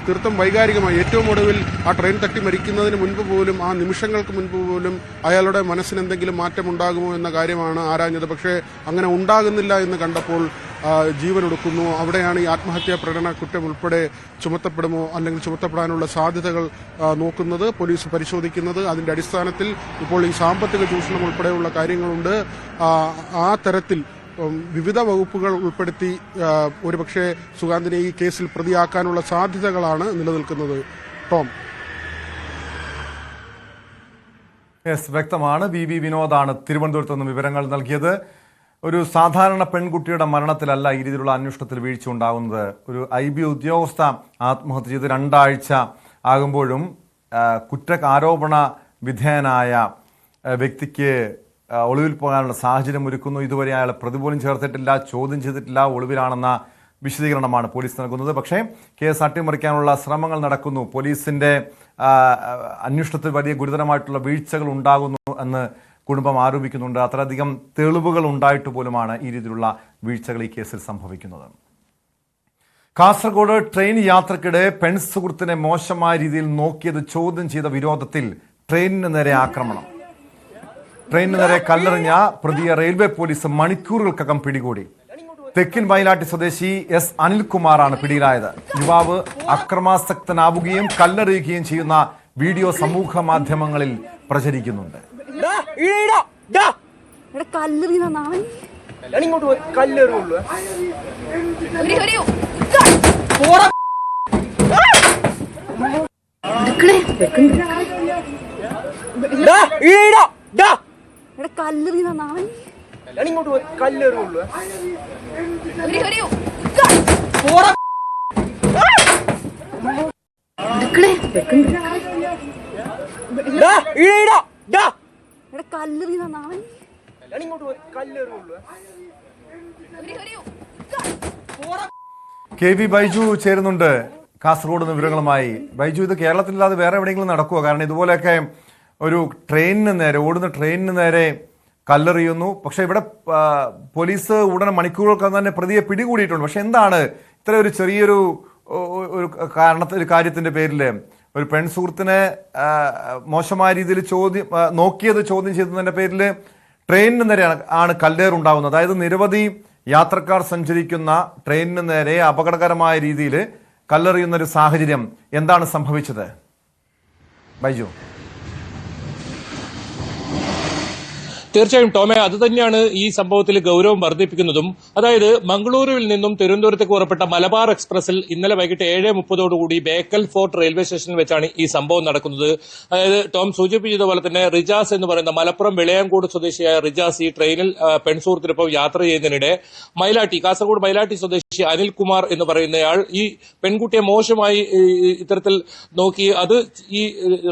തീർത്തും വൈകാരികമായി ഏറ്റവും ഒടുവിൽ ആ ട്രെയിൻ തട്ടി മരിക്കുന്നതിന് മുൻപ് പോലും, ആ നിമിഷങ്ങൾക്ക് മുൻപ് പോലും അയാളുടെ മനസ്സിന് എന്തെങ്കിലും മാറ്റമുണ്ടാകുമോ എന്ന കാര്യമാണ് ആരാഞ്ഞത്. പക്ഷേ അങ്ങനെ ഉണ്ടാകുന്നില്ല എന്ന് കണ്ടപ്പോൾ ജീവനൊടുക്കുന്നു. അവിടെയാണ് ഈ ആത്മഹത്യാ പ്രേരണ കുറ്റം ഉൾപ്പെടെ ചുമത്തപ്പെടുമോ അല്ലെങ്കിൽ ചുമത്തപ്പെടാനുള്ള സാധ്യതകൾ നോക്കുന്നത്, പോലീസ് പരിശോധിക്കുന്നത്. അതിന്റെ അടിസ്ഥാനത്തിൽ ഇപ്പോൾ ഈ സാമ്പത്തിക ചൂഷണം ഉൾപ്പെടെയുള്ള കാര്യങ്ങളുണ്ട്. ആ തരത്തിൽ വിവിധ വകുപ്പുകൾ ഉൾപ്പെടുത്തി ഒരുപക്ഷെ സുഗാന്തിനെ ഈ കേസിൽ പ്രതിയാക്കാനുള്ള സാധ്യതകളാണ് നിലനിൽക്കുന്നത്. ടോം. വ്യക്തമാണ്. VV വിനോദാണ് തിരുവനന്തപുരത്ത് നിന്ന് വിവരങ്ങൾ നൽകിയത്. ഒരു സാധാരണ പെൺകുട്ടിയുടെ മരണത്തിലല്ല ഈ രീതിയിലുള്ള അന്വേഷണത്തിൽ വീഴ്ച ഉണ്ടാകുന്നത്. ഒരു IB ഉദ്യോഗസ്ഥ ആത്മഹത്യ ചെയ്ത് 2 ആഴ്ച ആകുമ്പോഴും ആരോപണ വിധേയനായ വ്യക്തിക്ക് ഒളിവിൽ പോകാനുള്ള സാഹചര്യം ഒരുക്കുന്നു. ഇതുവരെ അയാളെ പ്രതി പോലും ചേർത്തിട്ടില്ല, ചോദ്യം ചെയ്തിട്ടില്ല, ഒളിവിലാണെന്ന വിശദീകരണമാണ് പോലീസ് നൽകുന്നത്. പക്ഷേ കേസ് അട്ടിമറിക്കാനുള്ള ശ്രമങ്ങൾ നടക്കുന്നു. പോലീസിന്റെ അന്വേഷണത്തിൽ വലിയ ഗുരുതരമായിട്ടുള്ള വീഴ്ചകൾ ഉണ്ടാകുന്നു എന്ന് കുടുംബം ആരോപിക്കുന്നുണ്ട്. അത്രയധികം തെളിവുകൾ ഉണ്ടായിട്ട് പോലുമാണ് ഈ രീതിയിലുള്ള വീഴ്ചകൾ ഈ കേസിൽ സംഭവിക്കുന്നത്. കാസർഗോഡ് ട്രെയിൻ യാത്രക്കിടെ പെൺസുഹൃത്തിനെ മോശമായ രീതിയിൽ നോക്കിയത് ചോദ്യം ചെയ്ത വിരോധത്തിൽ ട്രെയിനിന് നേരെ ആക്രമണം. ട്രെയിനിന് നേരെ കല്ലെറിഞ്ഞ പ്രതിയെ റെയിൽവേ പോലീസ് മണിക്കൂറുകൾക്കകം പിടികൂടി. തെക്കിൻ വയലാട്ടി സ്വദേശി S. അനിൽകുമാറാണ് പിടിയിലായത്. യുവാവ് അക്രമാസക്തനാവുകയും കല്ലെറിയുകയും ചെയ്യുന്ന വീഡിയോ സമൂഹ മാധ്യമങ്ങളിൽ പ്രചരിക്കുന്നുണ്ട്. KV ബൈജു ചേരുന്നുണ്ട് കാസർഗോഡ് നിന്ന് വിവരങ്ങളുമായി. ബൈജു, ഇത് കേരളത്തിലില്ലാതെ വേറെ എവിടെയെങ്കിലും നടക്കുമോ? കാരണം ഇതുപോലെയൊക്കെ ഒരു ട്രെയിനിന് നേരെ, ഓടുന്ന ട്രെയിനിന് നേരെ കല്ലെറിയുന്നു. പക്ഷെ ഇവിടെ പോലീസ് ഉടനെ മണിക്കൂറുകൾക്ക് തന്നെ പ്രതിയെ പിടികൂടിയിട്ടുണ്ട്. പക്ഷെ എന്താണ് ഇത്ര ഒരു ചെറിയൊരു ഒരു കാര്യത്തിന്റെ പേരിൽ ഒരു പെൺസുഹൃത്തിനെ മോശമായ രീതിയിൽ നോക്കിയത് ചോദ്യം ചെയ്തതിന്റെ പേരിൽ ട്രെയിനിന് നേരെ ആണ് കല്ലേറുണ്ടാവുന്നത്? അതായത് നിരവധി യാത്രക്കാർ സഞ്ചരിക്കുന്ന ട്രെയിനിന് നേരെ അപകടകരമായ രീതിയിൽ കല്ലെറിയുന്ന ഒരു സാഹചര്യം എന്താണ് സംഭവിച്ചത് ബൈജു? തീർച്ചയായും ടോമെ, അത് തന്നെയാണ് ഈ സംഭവത്തിൽ ഗൗരവം വർദ്ധിപ്പിക്കുന്നതും. അതായത് മംഗളൂരുവിൽ നിന്നും തിരുവനന്തപുരത്തേക്ക് പുറപ്പെട്ട മലബാർ എക്സ്പ്രസിൽ ഇന്നലെ വൈകിട്ട് 7:30 ബേക്കൽ ഫോർട്ട് റെയിൽവേ സ്റ്റേഷനിൽ വെച്ചാണ് ഈ സംഭവം നടക്കുന്നത്. അതായത് ടോം സൂചിപ്പിച്ചതുപോലെ തന്നെ റിജാസ് എന്ന് പറയുന്ന മലപ്പുറം വെളയാങ്കോട് സ്വദേശിയായ റിജാസ് ഈ ട്രെയിനിൽ പെൺസുഹൃത്തിനൊപ്പം യാത്ര ചെയ്യുന്നതിനിടെ കാസർഗോഡ് മൈലാട്ടി സ്വദേശി അനിൽകുമാർ എന്ന് പറയുന്നയാൾ ഈ പെൺകുട്ടിയെ മോശമായി ഇത്തരത്തിൽ നോക്കി അത് ഈ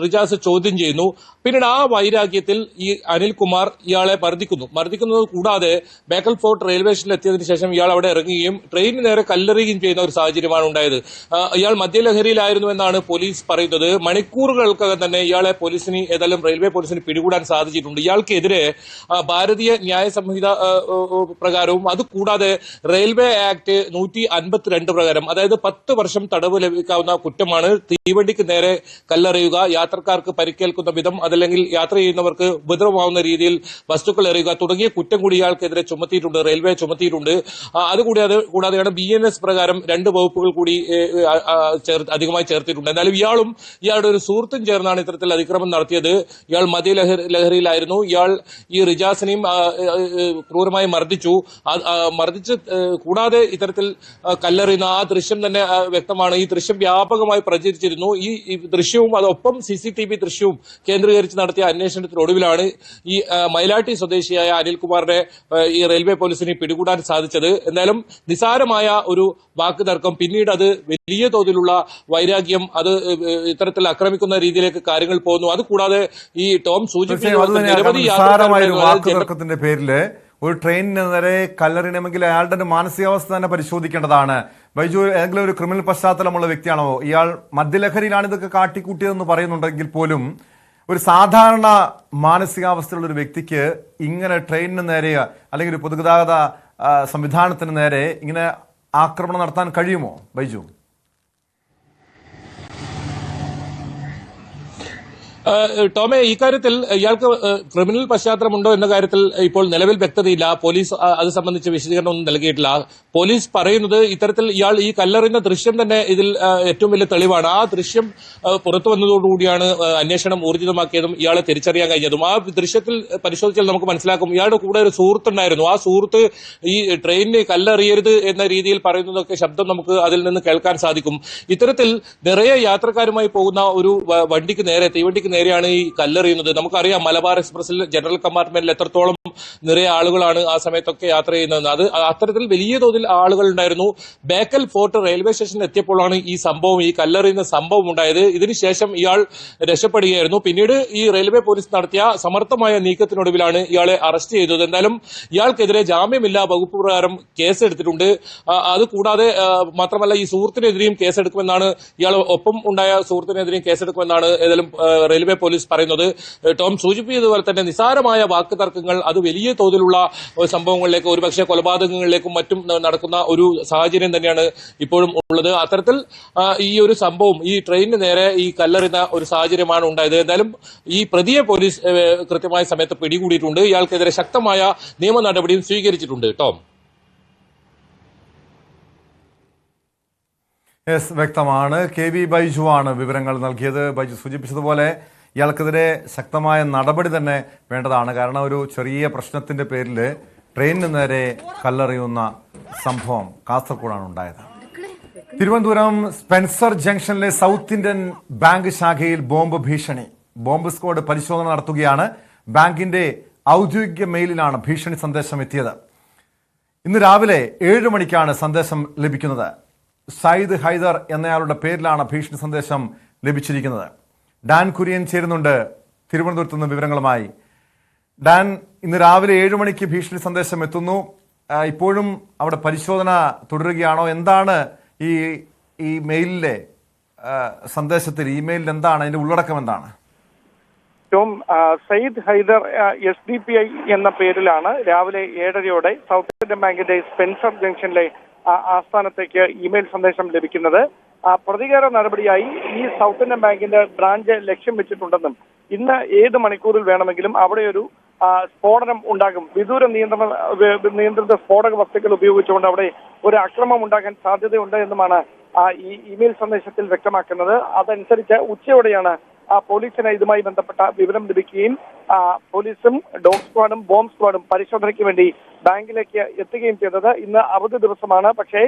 റിജാസ് ചോദ്യം ചെയ്യുന്നു. പിന്നീട് ആ വൈരാഗ്യത്തിൽ ഈ അനിൽകുമാർ ഇയാളെ മർദ്ദിക്കുന്നത് കൂടാതെ ബേക്കൽ ഫോർട്ട് റെയിൽവേ സ്റ്റേഷനിൽ എത്തിയതിനു ശേഷം ഇയാൾ അവിടെ ഇറങ്ങുകയും ട്രെയിനിന് നേരെ കല്ലെറിയുകയും ചെയ്യുന്ന ഒരു സാഹചര്യമാണ് ഉണ്ടായത്. ഇയാൾ മദ്യലഹരിയിലായിരുന്നു എന്നാണ് പോലീസ് പറയുന്നത്. മണിക്കൂറുകൾക്കകം തന്നെ ഇയാളെ റെയിൽവേ പോലീസിന് പിടികൂടാൻ സാധിച്ചിട്ടുണ്ട്. ഇയാൾക്കെതിരെ ഭാരതീയ ന്യായ സംഹിത പ്രകാരവും അതുകൂടാതെ റെയിൽവേ ആക്ട് 152 പ്രകാരം അതായത് 10 വർഷം തടവ് ലഭിക്കാവുന്ന കുറ്റമാണ് തീവണ്ടിക്ക് നേരെ കല്ലെറിയുക, യാത്രക്കാർക്ക് പരിക്കേൽക്കുന്ന വിധം അതല്ലെങ്കിൽ യാത്ര ചെയ്യുന്നവർക്ക് ഉപദ്രവമാവുന്ന രീതിയിൽ വസ്തുക്കൾ എറിയുക തുടങ്ങിയ കുറ്റം കൂടി ഇയാൾക്കെതിരെ റെയിൽവേ ചുമത്തിയിട്ടുണ്ട്. കൂടാതെയാണ് BNS പ്രകാരം 2 വകുപ്പുകൾ കൂടി അധികമായി ചേർത്തിട്ടുണ്ട്. എന്നാലും ഇയാളും ഇയാളുടെ ഒരു സുഹൃത്തും ചേർന്നാണ് ഇത്തരത്തിൽ അതിക്രമം നടത്തിയത്. ഇയാൾ മദ്യലഹരിയിലായിരുന്നു. ഇയാൾ ഈ റിജാസിനെയും ക്രൂരമായി മർദ്ദിച്ച് കൂടാതെ ഇത്തരത്തിൽ കല്ലെറിയുന്ന ആ ദൃശ്യം തന്നെ വ്യക്തമാണ്. ഈ ദൃശ്യം വ്യാപകമായി പ്രചരിച്ചിരുന്നു. ഈ ദൃശ്യവും അതൊപ്പം CCTV ദൃശ്യവും കേന്ദ്രീകരിച്ച് നടത്തിയ അന്വേഷണത്തിനൊടുവിലാണ് ഈ മൈലാട്ടി സ്വദേശിയായ അനിൽകുമാറിനെ ഈ റെയിൽവേ പോലീസിന് പിടികൂടാൻ സാധിച്ചത്. എന്തായാലും നിസാരമായ ഒരു വാക്ക് തർക്കം പിന്നീട് അത് വലിയ തോതിലുള്ള വൈരാഗ്യം, അത് ഇത്തരത്തിൽ ആക്രമിക്കുന്ന രീതിയിലേക്ക് കാര്യങ്ങൾ പോകുന്നു. അതുകൂടാതെ ഈ ടോം സൂചിപ്പിച്ച നിരവധി തർക്കത്തിന്റെ പേരില് ഒരു ട്രെയിനിന് നേരെ കല്ലെറിയണമെങ്കിൽ അയാളുടെ മാനസികാവസ്ഥ തന്നെ പരിശോധിക്കേണ്ടതാണ്. ബൈജു ഏതെങ്കിലും ഒരു ക്രിമിനൽ പശ്ചാത്തലമുള്ള വ്യക്തിയാണോ? ഇയാൾ മദ്യലഹരിയിലാണ് ഇതൊക്കെ കാട്ടിക്കൂട്ടിയതെന്ന് പറയുന്നുണ്ടെങ്കിൽ പോലും ഒരു സാധാരണ മാനസികാവസ്ഥയുള്ള ഒരു വ്യക്തിക്ക് ഇങ്ങനെ ട്രെയിനിന് നേരെ അല്ലെങ്കിൽ ഒരു പൊതുഗതാഗത സംവിധാനത്തിന് നേരെ ഇങ്ങനെ ആക്രമണം നടത്താൻ കഴിയുമോ ബൈജു? ടോമെ, ഈ കാര്യത്തിൽ ഇയാൾക്ക് ക്രിമിനൽ പശ്ചാത്തലമുണ്ടോ എന്ന കാര്യത്തിൽ ഇപ്പോൾ നിലവിൽ വ്യക്തതയില്ല. പോലീസ് അത് സംബന്ധിച്ച് വിശദീകരണമൊന്നും നൽകിയിട്ടില്ല. പോലീസ് പറയുന്നത് ഇത്തരത്തിൽ ഇയാൾ ഈ കല്ലെറിയുന്ന ദൃശ്യം തന്നെ ഇതിൽ ഏറ്റവും വലിയ തെളിവാണ്. ആ ദൃശ്യം പുറത്തു വന്നതോടുകൂടിയാണ് അന്വേഷണം ഊർജിതമാക്കിയതും ഇയാളെ തിരിച്ചറിയാൻ കഴിഞ്ഞതും. ആ ദൃശ്യത്തിൽ പരിശോധിച്ചാൽ നമുക്ക് മനസ്സിലാക്കും ഇയാളുടെ കൂടെ ഒരു സുഹൃത്തുണ്ടായിരുന്നു. ആ സുഹൃത്ത് ഈ ട്രെയിനിന് കല്ലെറിയരുത് എന്ന രീതിയിൽ പറയുന്നതൊക്കെ ശബ്ദം നമുക്ക് അതിൽ നിന്ന് കേൾക്കാൻ സാധിക്കും. ഇത്തരത്തിൽ നിറയെ യാത്രക്കാരുമായി പോകുന്ന ഒരു തീവണ്ടിക്ക് നേരെയാണ് ഈ കല്ലെറിയുന്നത്. നമുക്കറിയാം മലബാർ എക്സ്പ്രസിൽ ജനറൽ കമ്പാർട്ട്മെന്റിൽ എത്രത്തോളം നിറയെ ആളുകളാണ് ആ സമയത്തൊക്കെ യാത്ര ചെയ്യുന്നത്. അത് അത്തരത്തിൽ വലിയ തോതിൽ ആളുകൾ ഉണ്ടായിരുന്നു. ബേക്കൽ ഫോർട്ട് റെയിൽവേ സ്റ്റേഷനിൽ എത്തിയപ്പോഴാണ് ഈ സംഭവം, ഈ കല്ലെറിയുന്ന സംഭവം ഉണ്ടായത്. ഇതിനുശേഷം ഇയാൾ രക്ഷപ്പെടുകയായിരുന്നു. പിന്നീട് ഈ റെയിൽവേ പോലീസ് നടത്തിയ സമർത്ഥമായ നീക്കത്തിനൊടുവിലാണ് ഇയാളെ അറസ്റ്റ് ചെയ്തത്. എന്തായാലും ഇയാൾക്കെതിരെ ജാമ്യമില്ലാ വകുപ്പ് പ്രകാരം കേസെടുത്തിട്ടുണ്ട്. അതുകൂടാതെ മാത്രമല്ല ഈ സുഹൃത്തിനെതിരെയും കേസെടുക്കുമെന്നാണ്, ഇയാൾ ഒപ്പം ഉണ്ടായ സുഹൃത്തിനെതിരെയും കേസെടുക്കുമെന്നാണ് ഏതായാലും റെയിൽവേ പോലീസ് പറയുന്നത്. ടോം സൂചിപ്പിച്ചതുപോലെ തന്നെ നിസാരമായ വാക്ക് തർക്കങ്ങൾ അത് വലിയ തോതിലുള്ള സംഭവങ്ങളിലേക്ക്, ഒരുപക്ഷെ കൊലപാതകങ്ങളിലേക്കും മറ്റും നടക്കുന്ന ഒരു സാഹചര്യം തന്നെയാണ് ഇപ്പോഴും ഉള്ളത്. അത്തരത്തിൽ ഈ ഒരു സംഭവം ഈ ട്രെയിനിന് നേരെ ഈ കല്ലെറിയുന്ന ഒരു സാഹചര്യമാണ് ഉണ്ടായത്. എന്തായാലും ഈ പ്രതിയെ പോലീസ് കൃത്യമായ സമയത്ത് പിടികൂടിയിട്ടുണ്ട്. ഇയാൾക്കെതിരെ ശക്തമായ നിയമ നടപടിയും സ്വീകരിച്ചിട്ടുണ്ട്. ടോം. യെസ്, വ്യക്തമാണ്. KV ബൈജു ആണ് വിവരങ്ങൾ നൽകിയത്. ബൈജു സൂചിപ്പിച്ചതുപോലെ ഇയാൾക്കെതിരെ ശക്തമായ നടപടി തന്നെ വേണ്ടതാണ്. കാരണം ഒരു ചെറിയ പ്രശ്നത്തിന്റെ പേരിൽ ട്രെയിനിന് നേരെ കല്ലെറിയുന്ന സംഭവം കാസർഗോഡാണ് ഉണ്ടായത്. തിരുവനന്തപുരം സ്പെൻസർ ജംഗ്ഷനിലെ സൗത്ത് ഇന്ത്യൻ ബാങ്ക് ശാഖയിൽ ബോംബ് ഭീഷണി. ബോംബ് സ്ക്വാഡ് പരിശോധന നടത്തുകയാണ്. ബാങ്കിന്റെ ഔദ്യോഗിക മെയിലിലാണ് ഭീഷണി സന്ദേശം എത്തിയത്. ഇന്ന് രാവിലെ 7 മണിക്കാണ് സന്ദേശം ലഭിക്കുന്നത്. സയ്യിദ് ഹൈദർ എന്നയാളുടെ പേരിലാണ് ഭീഷണി സന്ദേശം ലഭിച്ചിരിക്കുന്നത്. ഡാൻ കുര്യൻ ചേരുന്നുണ്ട് തിരുവനന്തപുരത്ത് നിന്ന് വിവരങ്ങളുമായി. ഡാൻ, ഇന്ന് രാവിലെ 7 മണിക്ക് ഭീഷണി സന്ദേശം എത്തുന്നു. ഇപ്പോഴും അവിടെ പരിശോധന തുടരുകയാണോ? എന്താണ് ഈ മെയിലിലെ സന്ദേശത്തിൽ, ഇമെയിലിൽ എന്താണ് അതിന്റെ ഉള്ളടക്കം? എന്താണ് ടോം? സയ്യിദ് ഹൈദർ SDPI എന്ന പേരിലാണ് രാവിലെ 7:30 സൗത്ത് ഇന്ത്യൻ ബാങ്കിന്റെ സ്പെൻസർ ജംഗ്ഷനിലെ ആസ്ഥാനത്തേക്ക് ഇമെയിൽ സന്ദേശം ലഭിക്കുന്നത്. പ്രതികാര നടപടിയായി ഈ സൗത്ത് ഇന്ത്യൻ ബാങ്കിന്റെ ബ്രാഞ്ച് ലക്ഷ്യം വെച്ചിട്ടുണ്ടെന്നും ഇന്ന് ഏത് മണിക്കൂറിൽ വേണമെങ്കിലും അവിടെ ഒരു സ്ഫോടനം ഉണ്ടാകും, വിദൂര നിയന്ത്രിത സ്ഫോടക വസ്തുക്കൾ ഉപയോഗിച്ചുകൊണ്ട് അവിടെ ഒരു അക്രമം ഉണ്ടാകാൻ സാധ്യതയുണ്ട് എന്നുമാണ് ഈ ഇമെയിൽ സന്ദേശത്തിൽ വ്യക്തമാക്കുന്നത്. അതനുസരിച്ച് ഉച്ചയോടെയാണ് പോലീസിന് ഇതുമായി ബന്ധപ്പെട്ട വിവരം ലഭിക്കുകയും പോലീസും ഡോഗ് സ്ക്വാഡും ബോംബ് സ്ക്വാഡും പരിശോധനയ്ക്ക് വേണ്ടി ബാങ്കിലേക്ക് എത്തുകയും ചെയ്തത്. ഇന്ന് അവധി ദിവസമാണ്. പക്ഷേ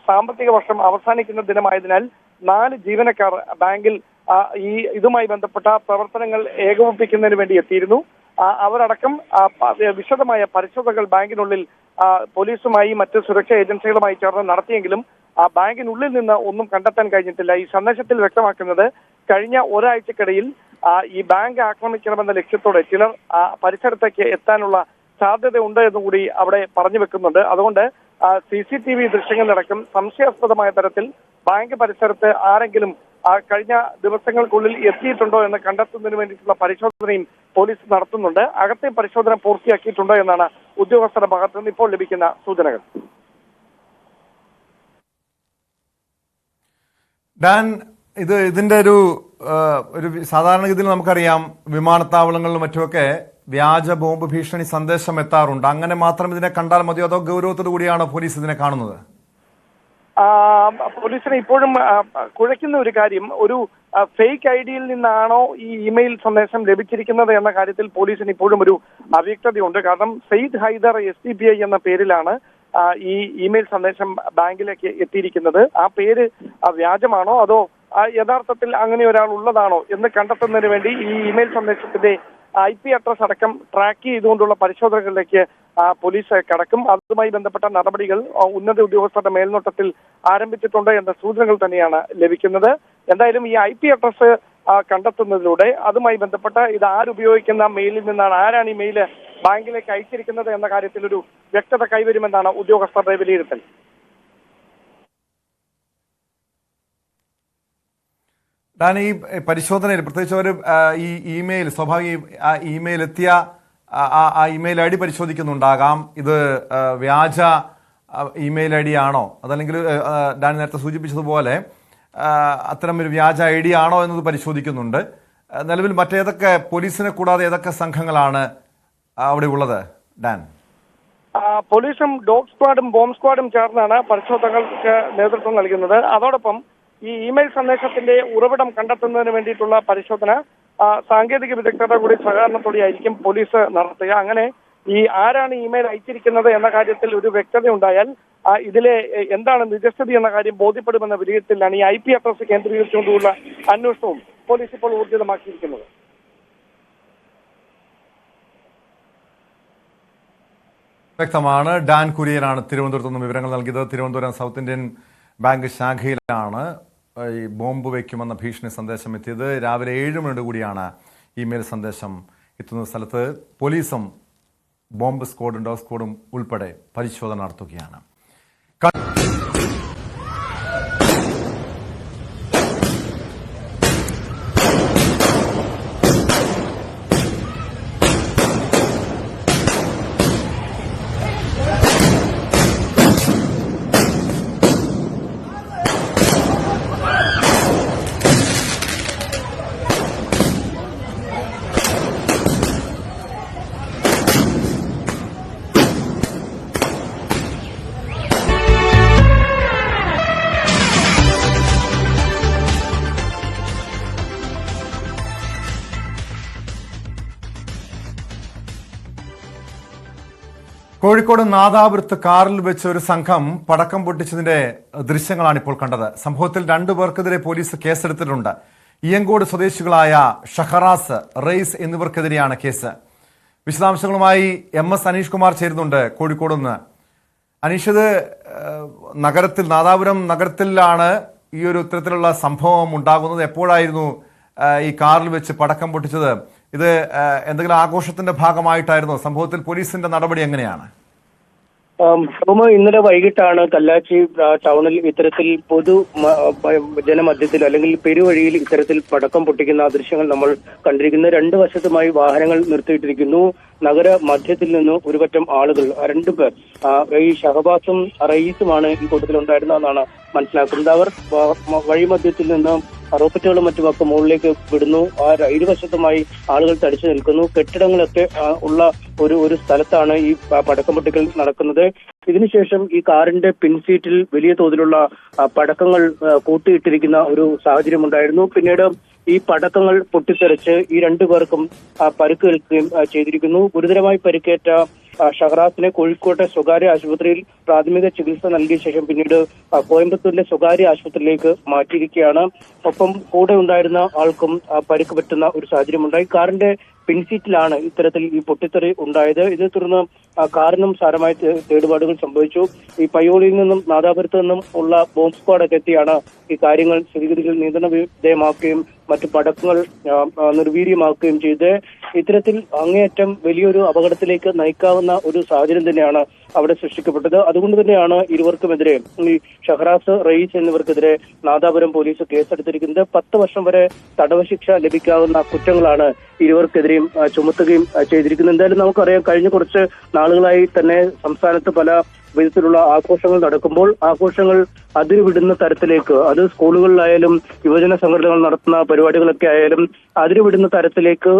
സാമ്പത്തിക വർഷം അവസാനിക്കുന്ന ദിനമായതിനാൽ 4 ജീവനക്കാർ ബാങ്കിൽ ഇതുമായി ബന്ധപ്പെട്ട പ്രവർത്തനങ്ങൾ ഏകോപിപ്പിക്കുന്നതിന് വേണ്ടി എത്തിയിരുന്നു. അവരടക്കം വിശദമായ പരിശോധനകൾ ബാങ്കിനുള്ളിൽ പോലീസുമായി മറ്റ് സുരക്ഷാ ഏജൻസികളുമായി ചേർന്ന് നടത്തിയെങ്കിലും ബാങ്കിനുള്ളിൽ നിന്ന് ഒന്നും കണ്ടെത്താൻ കഴിഞ്ഞിട്ടില്ല. ഈ സന്ദേശത്തിൽ വ്യക്തമാക്കുന്നത് കഴിഞ്ഞ ഒരാഴ്ചക്കിടയിൽ ഈ ബാങ്ക് ആക്രമിക്കണമെന്ന ലക്ഷ്യത്തോടെ ചിലർ പരിസരത്തേക്ക് എത്താനുള്ള സാധ്യതയുണ്ട് എന്നും കൂടി അവിടെ പറഞ്ഞു വെക്കുന്നുണ്ട്. അതുകൊണ്ട് CCTV ദൃശ്യങ്ങളിലടക്കം സംശയാസ്പദമായ തരത്തിൽ ബാങ്ക് പരിസരത്ത് ആരെങ്കിലും കഴിഞ്ഞ ദിവസങ്ങൾക്കുള്ളിൽ എത്തിയിട്ടുണ്ടോ എന്ന് കണ്ടെത്തുന്നതിന് വേണ്ടിയിട്ടുള്ള പരിശോധനയും പോലീസ് നടത്തുന്നുണ്ട്. അകത്തെ പരിശോധന പൂർത്തിയാക്കിയിട്ടുണ്ടോ എന്നാണ് ഉദ്യോഗസ്ഥരുടെ ഭാഗത്ത് നിന്ന് ഇപ്പോൾ ലഭിക്കുന്ന സൂചനകൾ. ഡാൻ, ഇതിന്റെ ഒരു സാധാരണഗതിയിൽ നമുക്കറിയാം വിമാനത്താവളങ്ങളിലും മറ്റുമൊക്കെ വ്യാജ ബോംബ് ഭീഷണി സന്ദേശം എത്താറുണ്ട്. അങ്ങനെ മാത്രം ഇതിനെ കണ്ടാൽ മതിയോ, അതോ ഗൗരവത്തോടു കൂടിയാണ് പോലീസ് ഇതിനെ കാണുന്നത്? പോലീസിനെ ഇപ്പോഴും കുഴയ്ക്കുന്ന ഒരു കാര്യം, ഒരു ഫേക്ക് ഐഡിയിൽ നിന്നാണോ ഈ ഇമെയിൽ സന്ദേശം ലഭിച്ചിരിക്കുന്നത് എന്ന കാര്യത്തിൽ പോലീസിന് ഇപ്പോഴും ഒരു അവ്യക്തതയുണ്ട്. കാരണം സയ്യിദ് ഹൈദർ SDPI എന്ന പേരിലാണ് ഈ ഇമെയിൽ സന്ദേശം ബാങ്കിലേക്ക് എത്തിയിരിക്കുന്നത്. ആ പേര് വ്യാജമാണോ അതോ യഥാർത്ഥത്തിൽ അങ്ങനെ ഒരാൾ ഉള്ളതാണോ എന്ന് കണ്ടെത്തുന്നതിന് വേണ്ടി ഈ ഇമെയിൽ സന്ദേശത്തിന്റെ IP അഡ്രസ് അടക്കം ട്രാക്ക് ചെയ്തുകൊണ്ടുള്ള പരിശോധനകളിലേക്ക് പോലീസ് കടക്കും. അതുമായി ബന്ധപ്പെട്ട നടപടികൾ ഉന്നത ഉദ്യോഗസ്ഥരുടെ മേൽനോട്ടത്തിൽ ആരംഭിച്ചിട്ടുണ്ട് എന്ന സൂചനകൾ തന്നെയാണ് ലഭിക്കുന്നത്. എന്തായാലും ഈ IP അഡ്രസ് കണ്ടെത്തുന്നതിലൂടെ അതുമായി ബന്ധപ്പെട്ട ഇത് ആരുപയോഗിക്കുന്ന മെയിലിൽ നിന്നാണ്, ആരാണ് ഈ മെയിൽ ബാങ്കിലേക്ക് അയച്ചിരിക്കുന്നത് എന്ന കാര്യത്തിൽ ഒരു വ്യക്തത കൈവരുമെന്നാണ് ഉദ്യോഗസ്ഥരുടെ വിലയിരുത്തൽ. ഞാൻ ഈ പരിശോധനയിൽ പ്രത്യേകിച്ച് ഒരു ഈ ഇമെയിൽ സ്വാഭാവിക ഇമെയിൽ എത്തിയ ആ ഇമെയിൽ ID പരിശോധിക്കുന്നുണ്ടാകാം. ഇത് വ്യാജ ഇമെയിൽ ID ആണോ, അതല്ലെങ്കിൽ ഞാൻ നേരത്തെ സൂചിപ്പിച്ചതുപോലെ അത്തരം ഒരു വ്യാജ ID ആണോ എന്നത് പരിശോധിക്കുന്നുണ്ട്. നിലവിൽ മറ്റേതൊക്കെ പോലീസിനെ കൂടാതെ ഏതൊക്കെ സംഘങ്ങളാണ് അവിടെ ഉള്ളത് ഡാൻ? പോലീസും ഡോഗ് സ്ക്വാഡും ബോംബ് സ്ക്വാഡും ചേർന്നാണ് പരിശോധനകൾക്ക് നേതൃത്വം നൽകുന്നത്. അതോടൊപ്പം ഈ ഇമെയിൽ സന്ദേശത്തിന്റെ ഉറവിടം കണ്ടെത്തുന്നതിന് വേണ്ടിയിട്ടുള്ള പരിശോധന സാങ്കേതിക വിദഗ്ധരുടെ കൂടി സഹകരണത്തോടെ ആയിരിക്കും പോലീസ് നടത്തുക. അങ്ങനെ ഈ ആരാണ് ഇമെയിൽ അയച്ചിരിക്കുന്നത് എന്ന കാര്യത്തിൽ ഒരു വ്യക്തത ഉണ്ടായാൽ ഇതിലെ എന്താണ് നിജസ്ഥിതി എന്ന കാര്യം ബോധ്യപ്പെടുമെന്ന വിലയിരുത്തലാണ് ഈ IP അഡ്രസ് കേന്ദ്രീകരിച്ചുകൊണ്ടുള്ള അന്വേഷണവും പോലീസ് ഇപ്പോൾ ഊർജിതമാക്കിയിരിക്കുന്നത്. വ്യക്തമാണ്. ഡാൻ കുര്യനാണ് തിരുവനന്തപുരത്ത് നിന്നും വിവരങ്ങൾ നൽകിയത്. തിരുവനന്തപുരം സൗത്ത് ഇന്ത്യൻ ബാങ്ക് ശാഖയിലാണ് ഈ ബോംബ് വയ്ക്കുമെന്ന ഭീഷണി സന്ദേശം എത്തിയത്. രാവിലെ 7 മണിയോട് കൂടിയാണ് ഇമെയിൽ സന്ദേശം എത്തുന്ന സ്ഥലത്ത് പോലീസും ബോംബ് സ്ക്വാഡും ഡോഗ് സ്ക്വാഡും ഉൾപ്പെടെ പരിശോധന നടത്തുകയാണ്. കോഴിക്കോട് നാദാപുരത്ത് കാറിൽ വെച്ച് ഒരു സംഘം പടക്കം പൊട്ടിച്ചതിന്റെ ദൃശ്യങ്ങളാണ് ഇപ്പോൾ കണ്ടത്. സംഭവത്തിൽ 2 പേർക്കെതിരെ പോലീസ് കേസെടുത്തിട്ടുണ്ട്. ഇയങ്കോട് സ്വദേശികളായ ഷഹറാസ്, റെയ്സ് എന്നിവർക്കെതിരെയാണ് കേസ്. വിശദാംശങ്ങളുമായി MS അനീഷ് കുമാർ ചേരുന്നുണ്ട് കോഴിക്കോട് നിന്ന്. അനീഷ്, ഇത് നാദാപുരം നഗരത്തിലാണ് ഈ ഒരു ഇത്തരത്തിലുള്ള സംഭവം ഉണ്ടാകുന്നത്. എപ്പോഴായിരുന്നു ഈ കാറിൽ വെച്ച് പടക്കം പൊട്ടിച്ചത്? ഇത് എന്തെങ്കിലും ആഘോഷത്തിന്റെ ഭാഗമായിട്ടായിരുന്നോ? സംഭവത്തിൽ പോലീസിന്റെ നടപടി എങ്ങനെയാണ്? ഇന്നലെ വൈകിട്ടാണ് കല്ലാച്ചി ടൗണിൽ ഇത്തരത്തിൽ ജനമധ്യത്തിൽ അല്ലെങ്കിൽ പെരുവഴിയിൽ ഇത്തരത്തിൽ പടക്കം പൊട്ടിക്കുന്ന ദൃശ്യങ്ങൾ നമ്മൾ കണ്ടിരിക്കുന്നത്. 2 വശത്തുമായി വാഹനങ്ങൾ നിർത്തിയിട്ടിരിക്കുന്നു. നഗര മധ്യത്തിൽ നിന്ന് ഒരു പറ്റം ആളുകൾ, 2 പേർ, ഈ ഷഹബാസും റയീസുമാണ് ഈ കൂട്ടത്തിലുണ്ടായിരുന്നതെന്നാണ് മനസ്സിലാക്കുന്നത്. അവർ വഴിമധ്യത്തിൽ നിന്ന് റോക്കറ്റുകളും മറ്റുമൊക്കെ മുകളിലേക്ക് വിടുന്നു. ഇരുവശത്തുമായി ആളുകൾ തടിച്ചു നിൽക്കുന്നു. കെട്ടിടങ്ങളൊക്കെ ഉള്ള ഒരു സ്ഥലത്താണ് ഈ പടക്കം പൊട്ടിക്കൽ നടക്കുന്നത്. ഇതിനുശേഷം ഈ കാറിന്റെ പിൻസീറ്റിൽ വലിയ തോതിലുള്ള പടക്കങ്ങൾ കൂട്ടിയിട്ടിരിക്കുന്ന ഒരു സാഹചര്യം ഉണ്ടായിരുന്നു. പിന്നീട് ഈ പടക്കങ്ങൾ പൊട്ടിത്തെറിച്ച് ഈ 2 പേർക്കും പരുക്കേൽക്കുകയും ചെയ്തിരിക്കുന്നു. ഗുരുതരമായി പരിക്കേറ്റ ഷഹറാസിനെ കോഴിക്കോട്ടെ സ്വകാര്യ ആശുപത്രിയിൽ പ്രാഥമിക ചികിത്സ നൽകിയ ശേഷം പിന്നീട് കോയമ്പത്തൂരിലെ സ്വകാര്യ ആശുപത്രിയിലേക്ക് മാറ്റിയിരിക്കുകയാണ്. ഒപ്പം കൂടെ ഉണ്ടായിരുന്ന ആൾക്കും പരിക്ക് പറ്റുന്ന ഒരു സാഹചര്യം ഉണ്ടായി. കാറിന്റെ പിൻസീറ്റിലാണ് ഇത്തരത്തിൽ ഈ പൊട്ടിത്തെറി ഉണ്ടായത്. ഇതേ തുടർന്ന് കാറിനും സാരമായ കേടുപാടുകൾ സംഭവിച്ചു. ഈ പയ്യോളിയിൽ നിന്നും നാദാപുരത്ത് നിന്നും ഉള്ള ബോംബ് സ്ക്വാഡൊക്കെ എത്തിയാണ് ഈ കാര്യങ്ങൾ സ്ഥിതിഗതികൾ നിയന്ത്രണ വിധേയമാക്കുകയും മറ്റു പടക്കങ്ങൾ നിർവീര്യമാക്കുകയും ചെയ്ത് ഇത്തരത്തിൽ അങ്ങേയറ്റം വലിയൊരു അപകടത്തിലേക്ക് നയിക്കാവുന്ന ഒരു സാഹചര്യം തന്നെയാണ് അവിടെ സൃഷ്ടിക്കപ്പെട്ടത്. അതുകൊണ്ട് തന്നെയാണ് ഇരുവർക്കുമെതിരെ, ഈ ഷഹറാസ്, റയീസ് എന്നിവർക്കെതിരെ നാദാപുരം പോലീസ് കേസെടുത്തിരിക്കുന്നത്. 10 വർഷം വരെ തടവ് ശിക്ഷ ലഭിക്കാവുന്ന കുറ്റങ്ങളാണ് ഇരുവർക്കെതിരെയും ചുമത്തുകയും ചെയ്തിരിക്കുന്നത്. എന്തായാലും നമുക്കറിയാം, കഴിഞ്ഞ കുറച്ച് നാളുകളായി തന്നെ സംസ്ഥാനത്ത് പല വിധത്തിലുള്ള ആഘോഷങ്ങൾ നടക്കുമ്പോൾ ആഘോഷങ്ങൾ അതിരുവിടുന്ന തരത്തിലേക്ക്, അത് സ്കൂളുകളിലായാലും യുവജന സംഘടനകൾ നടത്തുന്ന പരിപാടികളൊക്കെ ആയാലും അതിരുവിടുന്ന തരത്തിലേക്ക്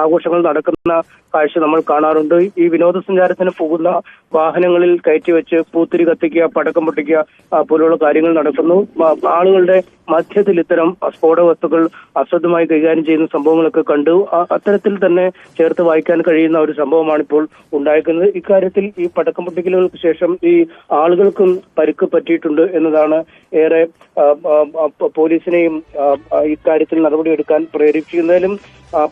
ആഘോഷങ്ങൾ നടക്കുന്ന കാഴ്ച നമ്മൾ കാണാറുണ്ട്. ഈ വിനോദസഞ്ചാരത്തിന് പോകുന്ന വാഹനങ്ങളിൽ കയറ്റിവെച്ച് പൂത്തിരി കത്തിക്കുക, പടക്കം പൊട്ടിക്കുക പോലുള്ള കാര്യങ്ങൾ നടക്കുന്നു. ആളുകളുടെ മധ്യത്തിൽ ഇത്തരം സ്ഫോടക വസ്തുക്കൾ അശ്രദ്ധമായി കൈകാര്യം ചെയ്യുന്ന സംഭവങ്ങളൊക്കെ കണ്ടു. അത്തരത്തിൽ തന്നെ ചേർത്ത് വായിക്കാൻ കഴിയുന്ന ഒരു സംഭവമാണ് ഇപ്പോൾ ഉണ്ടായിരിക്കുന്നത്. ഇക്കാര്യത്തിൽ ഈ പടക്കം പൊട്ടിക്കലുകൾക്ക് ശേഷം ഈ ആളുകൾക്കും പരിക്ക് പറ്റിയിട്ടുണ്ട് എന്നതാണ് ഏറെ പോലീസിനെയും ഇക്കാര്യത്തിൽ നടപടിയെടുക്കാൻ പ്രേരിപ്പിക്കുന്നതിലും.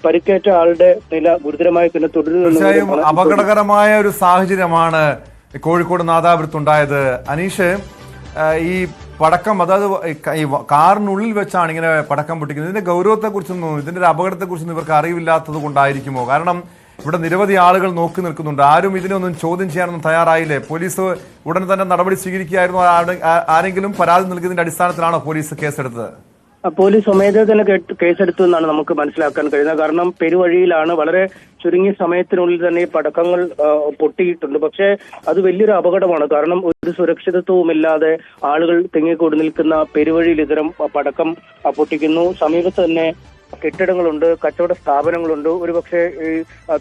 പരിക്കേറ്റ ആളുടെ നില ഗുരുതരമായി തന്നെ തീർച്ചയായും അപകടകരമായ ഒരു സാഹചര്യമാണ് കോഴിക്കോട് നാദാപുരത്തുണ്ടായത്. അനീഷ്, ഈ പടക്കം, അതായത് ഈ കാറിനുള്ളിൽ വെച്ചാണ് ഇങ്ങനെ പടക്കം പൊട്ടിക്കുന്നത്. ഇതിന്റെ ഗൗരവത്തെക്കുറിച്ചൊന്നും, ഇതിന്റെ ഒരു അപകടത്തെക്കുറിച്ചൊന്നും ഇവർക്ക് അറിവില്ലാത്തത് കൊണ്ടായിരിക്കുമോ? കാരണം ഇവിടെ നിരവധി ആളുകൾ നോക്കി നിൽക്കുന്നുണ്ട്. ആരും ഇതിനൊന്നും ചോദ്യം ചെയ്യാനൊന്നും തയ്യാറായില്ലേ? പോലീസ് ഉടൻ തന്നെ നടപടി സ്വീകരിക്കുകയായിരുന്നു. ആരെങ്കിലും പരാതി നൽകിയതിന്റെ അടിസ്ഥാനത്തിലാണോ പോലീസ് കേസെടുത്തത്? പോലീസ് സ്വമേധയാ തന്നെ കേസെടുത്തു എന്നാണ് നമുക്ക് മനസ്സിലാക്കാൻ കഴിയുന്നത്. കാരണം പെരുവഴിയിലാണ്, വളരെ ചുരുങ്ങിയ സമയത്തിനുള്ളിൽ തന്നെ ഈ പടക്കങ്ങൾ പൊട്ടിയിട്ടുണ്ട്. പക്ഷേ അത് വലിയൊരു അപകടമാണ്. കാരണം ഒരു സുരക്ഷിതത്വവുമില്ലാതെ ആളുകൾ തിങ്ങിക്കൂടി നിൽക്കുന്ന പെരുവഴിയിൽ ഇത്തരം പടക്കം പൊട്ടിക്കുന്നു. സമീപത്ത് തന്നെ കെട്ടിടങ്ങളുണ്ട്, കച്ചവട സ്ഥാപനങ്ങളുണ്ട്, ഒരുപക്ഷെ ഈ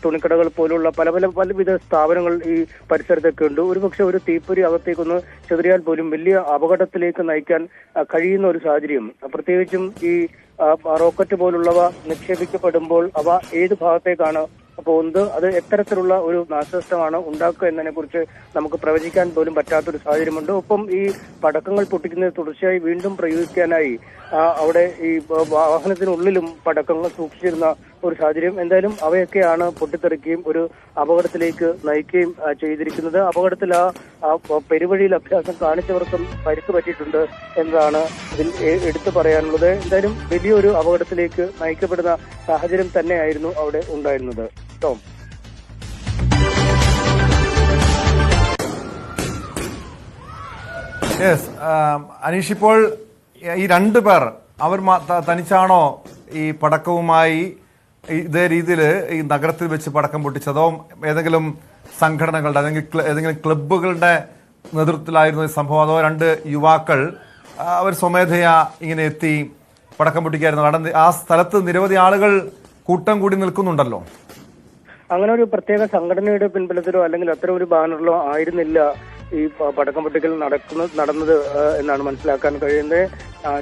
തുണിക്കടകൾ പോലുള്ള പലവിധ സ്ഥാപനങ്ങൾ ഈ പരിസരത്തൊക്കെ ഉണ്ട്. ഒരുപക്ഷെ ഒരു തീപ്പൊരി അകത്തേക്കൊന്ന് ചെറിയാൽ പോലും വലിയ അപകടത്തിലേക്ക് നയിക്കാൻ കഴിയുന്ന ഒരു സാഹചര്യം. പ്രത്യേകിച്ചും ഈ റോക്കറ്റ് പോലുള്ളവ നിക്ഷേപിക്കപ്പെടുമ്പോൾ അവ ഏത് ഭാഗത്തേക്കാണ് അപ്പോൾ അത് എത്തരത്തിലുള്ള ഒരു നാശനഷ്ടമാണ് ഉണ്ടാക്കുക എന്നതിനെ കുറിച്ച് നമുക്ക് പ്രവചിക്കാൻ പോലും പറ്റാത്തൊരു സാഹചര്യമുണ്ട്. ഒപ്പം ഈ പടക്കങ്ങൾ പൊട്ടിക്കുന്നത് തുടർച്ചയായി വീണ്ടും പ്രയോഗിക്കാനായി അവിടെ ഈ വാഹനത്തിനുള്ളിലും പടക്കങ്ങൾ സൂക്ഷിച്ചിരുന്ന ഒരു സാഹചര്യം. എന്തായാലും അവയൊക്കെയാണ് പൊട്ടിത്തെറിക്കുകയും ഒരു അപകടത്തിലേക്ക് നയിക്കുകയും ചെയ്തിരിക്കുന്നത്. അപകടത്തിൽ ആ പെരുവഴിയിൽ അഭ്യാസം കാണിച്ചവർക്കും പരിക്ക് പറ്റിയിട്ടുണ്ട് എന്നതാണ് ഇതിൽ എടുത്തു പറയാനുള്ളത്. എന്തായാലും വലിയൊരു അപകടത്തിലേക്ക് നയിക്കപ്പെടുന്ന സാഹചര്യം തന്നെയായിരുന്നു അവിടെ ഉണ്ടായിരുന്നത്. ടോം. യെസ്, അനീഷ്, ഇപ്പോൾ ഈ രണ്ടു പേർ അവർ തനിച്ചാണോ ഈ പടക്കവുമായി ഇതേ രീതിയിൽ ഈ നഗരത്തിൽ വെച്ച് പടക്കം പൊട്ടിച്ചതോ ഏതെങ്കിലും സംഘടനകളുടെ അല്ലെങ്കിൽ ഏതെങ്കിലും ക്ലബ്ബുകളുടെ നേതൃത്വത്തിലായിരുന്നു ഈ സംഭവം, അതോ രണ്ട് യുവാക്കൾ അവർ സ്വമേധയാ ഇങ്ങനെ എത്തി പടക്കം പൊട്ടിക്കായിരുന്നു? ആ സ്ഥലത്ത് നിരവധി ആളുകൾ കൂട്ടം കൂടി നിൽക്കുന്നുണ്ടല്ലോ. അങ്ങനെ ഒരു പ്രത്യേക സംഘടനയുടെ പിൻബലത്തിലോ അല്ലെങ്കിൽ അത്തരം ഒരു ബാനറിലോ ആയിരുന്നില്ല ഈ പടക്കം പൊട്ടിക്കൽ നടന്നത് എന്നാണ് മനസ്സിലാക്കാൻ കഴിയുന്നത്.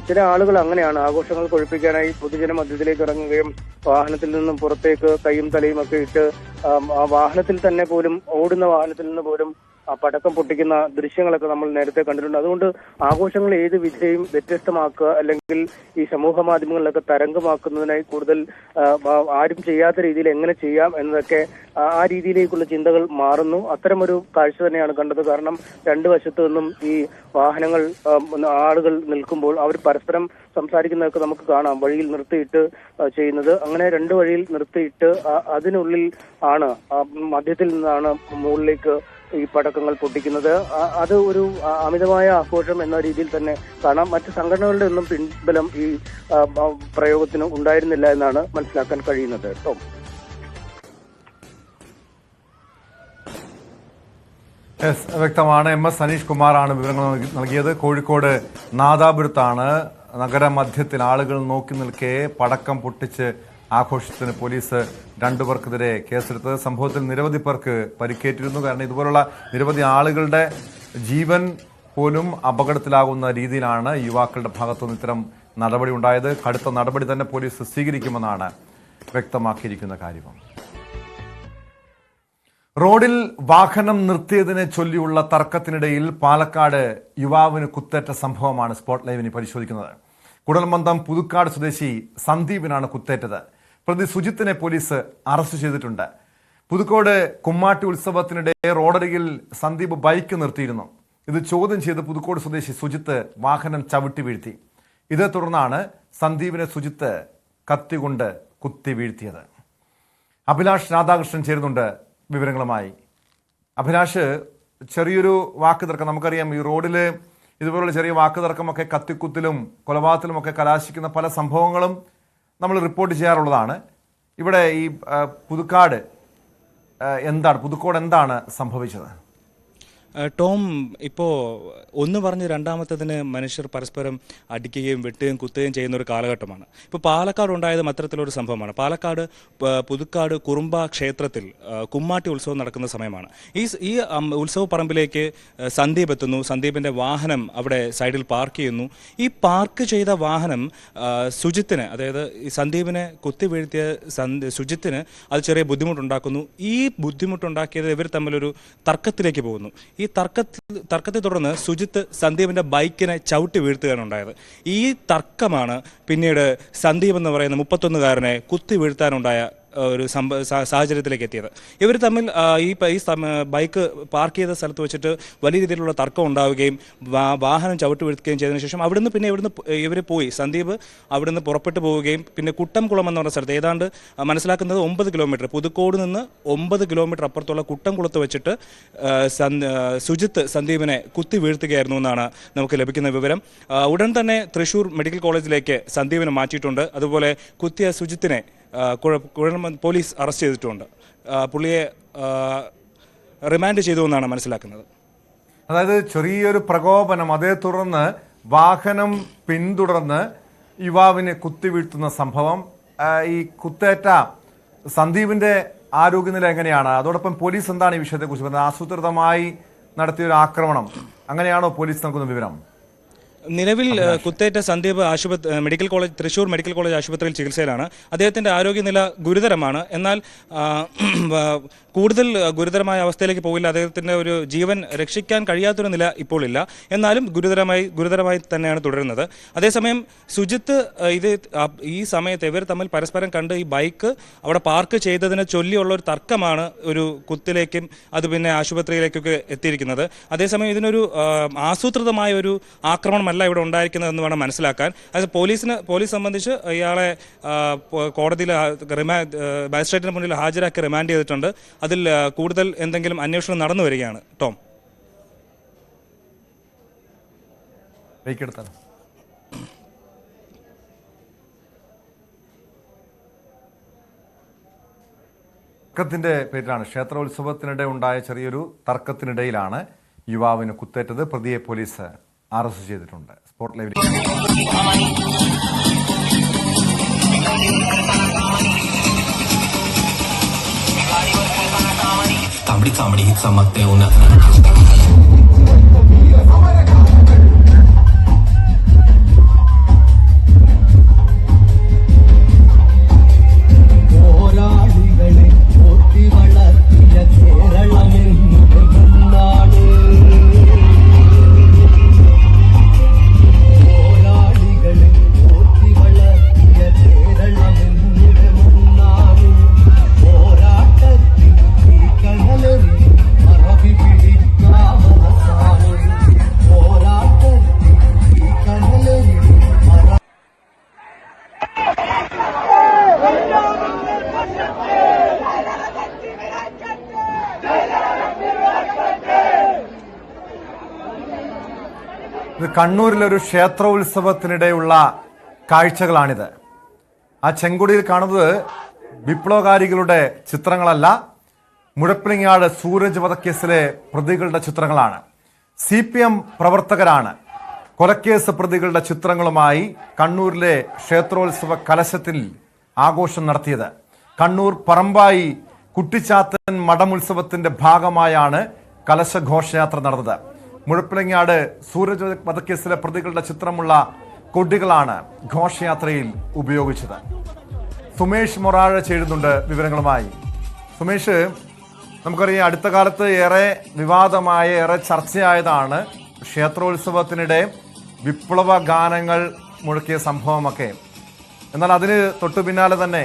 ചില ആളുകൾ അങ്ങനെയാണ് ആഘോഷങ്ങൾ കൊഴുപ്പിക്കാനായി പൊതുജന മധ്യത്തിലേക്ക് ഇറങ്ങുകയും വാഹനത്തിൽ നിന്നും പുറത്തേക്ക് കൈയും തലയും ഒക്കെ ഇട്ട് വാഹനത്തിൽ തന്നെ പോലും ഓടുന്ന വാഹനത്തിൽ നിന്ന് പോലും പടക്കം പൊട്ടിക്കുന്ന ദൃശ്യങ്ങളൊക്കെ നമ്മൾ നേരത്തെ കണ്ടിട്ടുണ്ട്. അതുകൊണ്ട് ആഘോഷങ്ങൾ ഏത് വിധേയും വ്യത്യസ്തമാക്കുക അല്ലെങ്കിൽ ഈ സമൂഹ മാധ്യമങ്ങളിലൊക്കെ തരംഗമാക്കുന്നതിനായി കൂടുതൽ ആരും ചെയ്യാത്ത രീതിയിൽ എങ്ങനെ ചെയ്യാം എന്നതൊക്കെ ആ രീതിയിലേക്കുള്ള ചിന്തകൾ മാറുന്നു. അത്തരമൊരു കാഴ്ച തന്നെയാണ് കണ്ടത്. കാരണം രണ്ടു വശത്തു നിന്നും ഈ വാഹനങ്ങൾ ആളുകൾ നിൽക്കുമ്പോൾ അവർ പരസ്പരം സംസാരിക്കുന്നതൊക്കെ നമുക്ക് കാണാം. വഴിയിൽ നിർത്തിയിട്ട് ചെയ്യുന്നത് അങ്ങനെ രണ്ട് വഴിയിൽ നിർത്തിയിട്ട് അതിനുള്ളിൽ ആണ് മധ്യത്തിൽ നിന്നാണ് മുകളിലേക്ക് ഈ പടക്കങ്ങൾ പൊട്ടിക്കുന്നത്. അത് ഒരു അമിതമായ ആഘോഷം എന്ന രീതിയിൽ തന്നെ കാണാം. മറ്റ് സംഘടനകളുടെ ഒന്നും പിൻബലം ഈ പ്രയോഗത്തിന് ഉണ്ടായിരുന്നില്ല എന്നാണ് മനസ്സിലാക്കാൻ കഴിയുന്നത്. ടോം. വ്യക്തമാണ്. MS അനീഷ് കുമാറാണ് വിവരങ്ങൾ നൽകിയത്. കോഴിക്കോട് നാദാപുരത്താണ് നഗരമധ്യത്തിൽ ആളുകൾ നോക്കി നിൽക്കെ പടക്കം പൊട്ടിച്ച് ആഘോഷത്തിന് പോലീസ് രണ്ടുപേർക്കെതിരെ കേസെടുത്തത്. സംഭവത്തിൽ നിരവധി പേർക്ക് പരിക്കേറ്റിരുന്നു. കാരണം ഇതുപോലുള്ള നിരവധി ആളുകളുടെ ജീവൻ പോലും അപകടത്തിലാകുന്ന രീതിയിലാണ് യുവാക്കളുടെ ഭാഗത്തുനിന്ന് ഇത്തരം നടപടി ഉണ്ടായത്. കടുത്ത നടപടി തന്നെ പോലീസ് സ്വീകരിക്കുമെന്നാണ് വ്യക്തമാക്കിയിരിക്കുന്ന കാര്യം. റോഡിൽ വാഹനം നിർത്തിയതിനെ ചൊല്ലിയുള്ള തർക്കത്തിനിടയിൽ പാലക്കാട് യുവാവിന് കുത്തേറ്റ സംഭവമാണ് സ്പോട്ട് ലൈവിന് പരിശോധിക്കുന്നത്. കുടൽമന്ദം പുതുക്കാട് സ്വദേശി സന്ദീപിനാണ് കുത്തേറ്റത്. പ്രതി സുജിത്തിനെ പോലീസ് അറസ്റ്റ് ചെയ്തിട്ടുണ്ട്. പുതുക്കോട് കുമ്മാട്ടി ഉത്സവത്തിനിടെ റോഡരികിൽ സന്ദീപ് ബൈക്ക് നിർത്തിയിരുന്നു. ഇത് ചോദ്യം ചെയ്ത് പുതുക്കോട് സ്വദേശി സുജിത്ത് വാഹനം ചവിട്ടി വീഴ്ത്തി. ഇതേ തുടർന്നാണ് സന്ദീപിനെ സുജിത്ത് കത്തികൊണ്ട് കുത്തി വീഴ്ത്തിയത്. അഭിലാഷ് രാധാകൃഷ്ണൻ ചേരുന്നുണ്ട് വിവരങ്ങളുമായി. അഭിലാഷ്, ചെറിയൊരു വാക്ക് തർക്കം, നമുക്കറിയാം ഈ റോഡിൽ ഇതുപോലുള്ള ചെറിയ വാക്ക് തർക്കമൊക്കെ കത്തിക്കുത്തിലും കൊലപാതകത്തിലുമൊക്കെ കലാശിക്കുന്ന പല സംഭവങ്ങളും നമ്മൾ റിപ്പോർട്ട് ചെയ്യാറുള്ളതാണ്. ഇവിടെ ഈ പുതുക്കോട് എന്താണ് സംഭവിച്ചത്? ടോം, ഇപ്പോൾ ഒന്ന് പറഞ്ഞ് രണ്ടാമത്തതിന് മനുഷ്യർ പരസ്പരം അടിക്കുകയും വെട്ടുകയും കുത്തുകയും ചെയ്യുന്ന ഒരു കാലഘട്ടമാണ്. ഇപ്പോൾ പാലക്കാട് ഉണ്ടായതും അത്തരത്തിലൊരു സംഭവമാണ്. പാലക്കാട് പുതുക്കാട് കുറുമ്പ ക്ഷേത്രത്തിൽ കുമ്മാട്ടി ഉത്സവം നടക്കുന്ന സമയമാണ്. ഈ ഉത്സവ പറമ്പിലേക്ക് സന്ദീപ് എത്തുന്നു. സന്ദീപിൻ്റെ വാഹനം അവിടെ സൈഡിൽ പാർക്ക് ചെയ്യുന്നു. ഈ പാർക്ക് ചെയ്ത വാഹനം സുജിത്തിന്, അതായത് ഈ സന്ദീപിനെ കുത്തി വീഴ്ത്തിയ സുജിത്തിന് അത് ചെറിയ ബുദ്ധിമുട്ടുണ്ടാക്കുന്നു. ഈ ബുദ്ധിമുട്ടുണ്ടാക്കിയത് ഇവർ തമ്മിലൊരു തർക്കത്തിലേക്ക് പോകുന്നു. ഈ തർക്കത്തെ തുടർന്ന് സുജിത്ത് സന്ദീപിന്റെ ബൈക്കിനെ ചവിട്ടി വീഴ്ത്തുകയാണ് ഉണ്ടായത്. ഈ തർക്കമാണ് പിന്നീട് സന്ദീപ് എന്ന് പറയുന്ന 31-കാരനെ കുത്തി വീഴ്ത്താനുണ്ടായ ഒരു സാഹചര്യത്തിലേക്ക് എത്തിയത്. ഇവർ തമ്മിൽ ഈ ബൈക്ക് പാർക്ക് ചെയ്ത സ്ഥലത്ത് വെച്ചിട്ട് വലിയ രീതിയിലുള്ള തർക്കം ഉണ്ടാവുകയും വാഹനം ചവിട്ടി വീഴ്ത്തുകയും ചെയ്തതിനു ശേഷം ഇവിടുന്ന് ഇവർ പോയി. സന്ദീപ് അവിടുന്ന് പുറപ്പെട്ടു പോവുകയും പിന്നെ കുട്ടംകുളം എന്ന് പറഞ്ഞ സ്ഥലത്ത് ഏതാണ്ട് മനസ്സിലാക്കുന്നത് 9 കിലോമീറ്റർ പുതുക്കോട് നിന്ന് 9 കിലോമീറ്റർ അപ്പുറത്തുള്ള കുട്ടംകുളത്ത് വെച്ചിട്ട് സുജിത്ത് സന്ദീപിനെ കുത്തി വീഴ്ത്തുകയായിരുന്നു എന്നാണ് നമുക്ക് ലഭിക്കുന്ന വിവരം. ഉടൻ തന്നെ തൃശൂർ മെഡിക്കൽ കോളേജിലേക്ക് സന്ദീപിനെ മാറ്റിയിട്ടുണ്ട്. അതുപോലെ കുത്തിയ സുജിത്തിനെ പോലീസ് അറസ്റ്റ് ചെയ്തിട്ടുണ്ട്. പുള്ളിയെ റിമാൻഡ് ചെയ്തു എന്നാണ് മനസ്സിലാക്കുന്നത്. അതായത് ചെറിയൊരു പ്രകോപനം, അതേ തുടർന്ന് വാഹനം പിന്തുടർന്ന് യുവാവിനെ കുത്തിവീഴ്ത്തുന്ന സംഭവം. ഈ കുത്തേറ്റ സന്ദീപിന്റെ ആരോഗ്യനില എങ്ങനെയാണ്? അതോടൊപ്പം പോലീസ് എന്താണ് ഈ വിഷയത്തെക്കുറിച്ച് പറയുന്നത്? ആസൂത്രിതമായി നടത്തിയൊരു ആക്രമണം അങ്ങനെയാണോ പോലീസ് നൽകുന്ന വിവരം? നിലവിൽ കുത്തേറ്റ Sandeep medical college Thrissur medical college ആശുപത്രിയിൽ ചികിത്സയിലാണ്. അദ്ദേഹത്തിൻ്റെ ആരോഗ്യനില ഗുരുതരമാണ്. എന്നാൽ കൂടുതൽ ഗുരുതരമായ അവസ്ഥയിലേക്ക് പോകില്ല. അദ്ദേഹത്തിൻ്റെ ഒരു ജീവൻ രക്ഷിക്കാൻ കഴിയാത്തൊരു നില ഇപ്പോൾ ഇല്ല. എന്നാലും ഗുരുതരമായി തന്നെയാണ് തുടരുന്നത്. അതേസമയം സുജിത്ത് ഈ സമയത്ത് ഇവർ തമ്മിൽ പരസ്പരം കണ്ട് ഈ ബൈക്ക് അവിടെ പാർക്ക് ചെയ്തതിനെ ചൊല്ലിയുള്ള ഒരു തർക്കമാണ് ഒരു കുത്തിലേക്കും അത് പിന്നെ ആശുപത്രിയിലേക്കൊക്കെ എത്തിയിരിക്കുന്നത്. അതേസമയം ഇതിനൊരു ആസൂത്രിതമായ ഒരു ആക്രമണം അല്ല ഇവിടെ ഉണ്ടായിരിക്കുന്നതെന്ന് വേണം മനസ്സിലാക്കാൻ. അത് പോലീസ് സംബന്ധിച്ച് ഇയാളെ കോടതിയിൽ മജിസ്ട്രേറ്റിന് മുന്നിൽ ഹാജരാക്കി റിമാൻഡ് ചെയ്തിട്ടുണ്ട്. അതിൽ കൂടുതൽ എന്തെങ്കിലും അന്വേഷണം നടന്നു വരികയാണ്. ടോം, തർക്കത്തിന്റെ പേരിലാണ്, ക്ഷേത്രോത്സവത്തിനിടെ ഉണ്ടായ ചെറിയൊരു തർക്കത്തിനിടയിലാണ് യുവാവിന് കുത്തേറ്റത്. പ്രതിയെ പോലീസ് അറസ്റ്റ് ചെയ്തിട്ടുണ്ട്. സ്പോട്ട് ലൈവിൽ तांबडी चमकते उन्हें ഇത് കണ്ണൂരിലൊരു ക്ഷേത്രോത്സവത്തിനിടെയുള്ള കാഴ്ചകളാണിത്. ആ ചെങ്കൊടിയിൽ കാണുന്നത് വിപ്ലവകാരികളുടെ ചിത്രങ്ങളല്ല, മുഴപ്പിലങ്ങാട് സൂരജ് വധക്കേസിലെ പ്രതികളുടെ ചിത്രങ്ങളാണ്. CPM പ്രവർത്തകരാണ് കൊലക്കേസ് പ്രതികളുടെ ചിത്രങ്ങളുമായി കണ്ണൂരിലെ ക്ഷേത്രോത്സവ കലശത്തിൽ ആഘോഷം നടത്തിയത്. കണ്ണൂർ പറമ്പായി കുട്ടിച്ചാത്തൻ മഠമുത്സവത്തിന്റെ ഭാഗമായാണ് കലശഘോഷയാത്ര നടന്നത്. മുഴപ്പിലങ്ങാട് സൂരജ് വധക്കേസിലെ പ്രതികളുടെ ചിത്രമുള്ള കൊടികളാണ് ഘോഷയാത്രയിൽ ഉപയോഗിച്ചത്. സുമേഷ് മൊറാഴ ചേരുന്നുണ്ട് വിവരങ്ങളുമായി. സുമേഷ്, നമുക്കറിയാം അടുത്ത കാലത്ത് ഏറെ വിവാദമായ, ഏറെ ചർച്ചയായതാണ് ക്ഷേത്രോത്സവത്തിനിടെ വിപ്ലവ ഗാനങ്ങൾ മുഴക്കിയ സംഭവമൊക്കെ. എന്നാൽ അതിന് തൊട്ടു പിന്നാലെ തന്നെ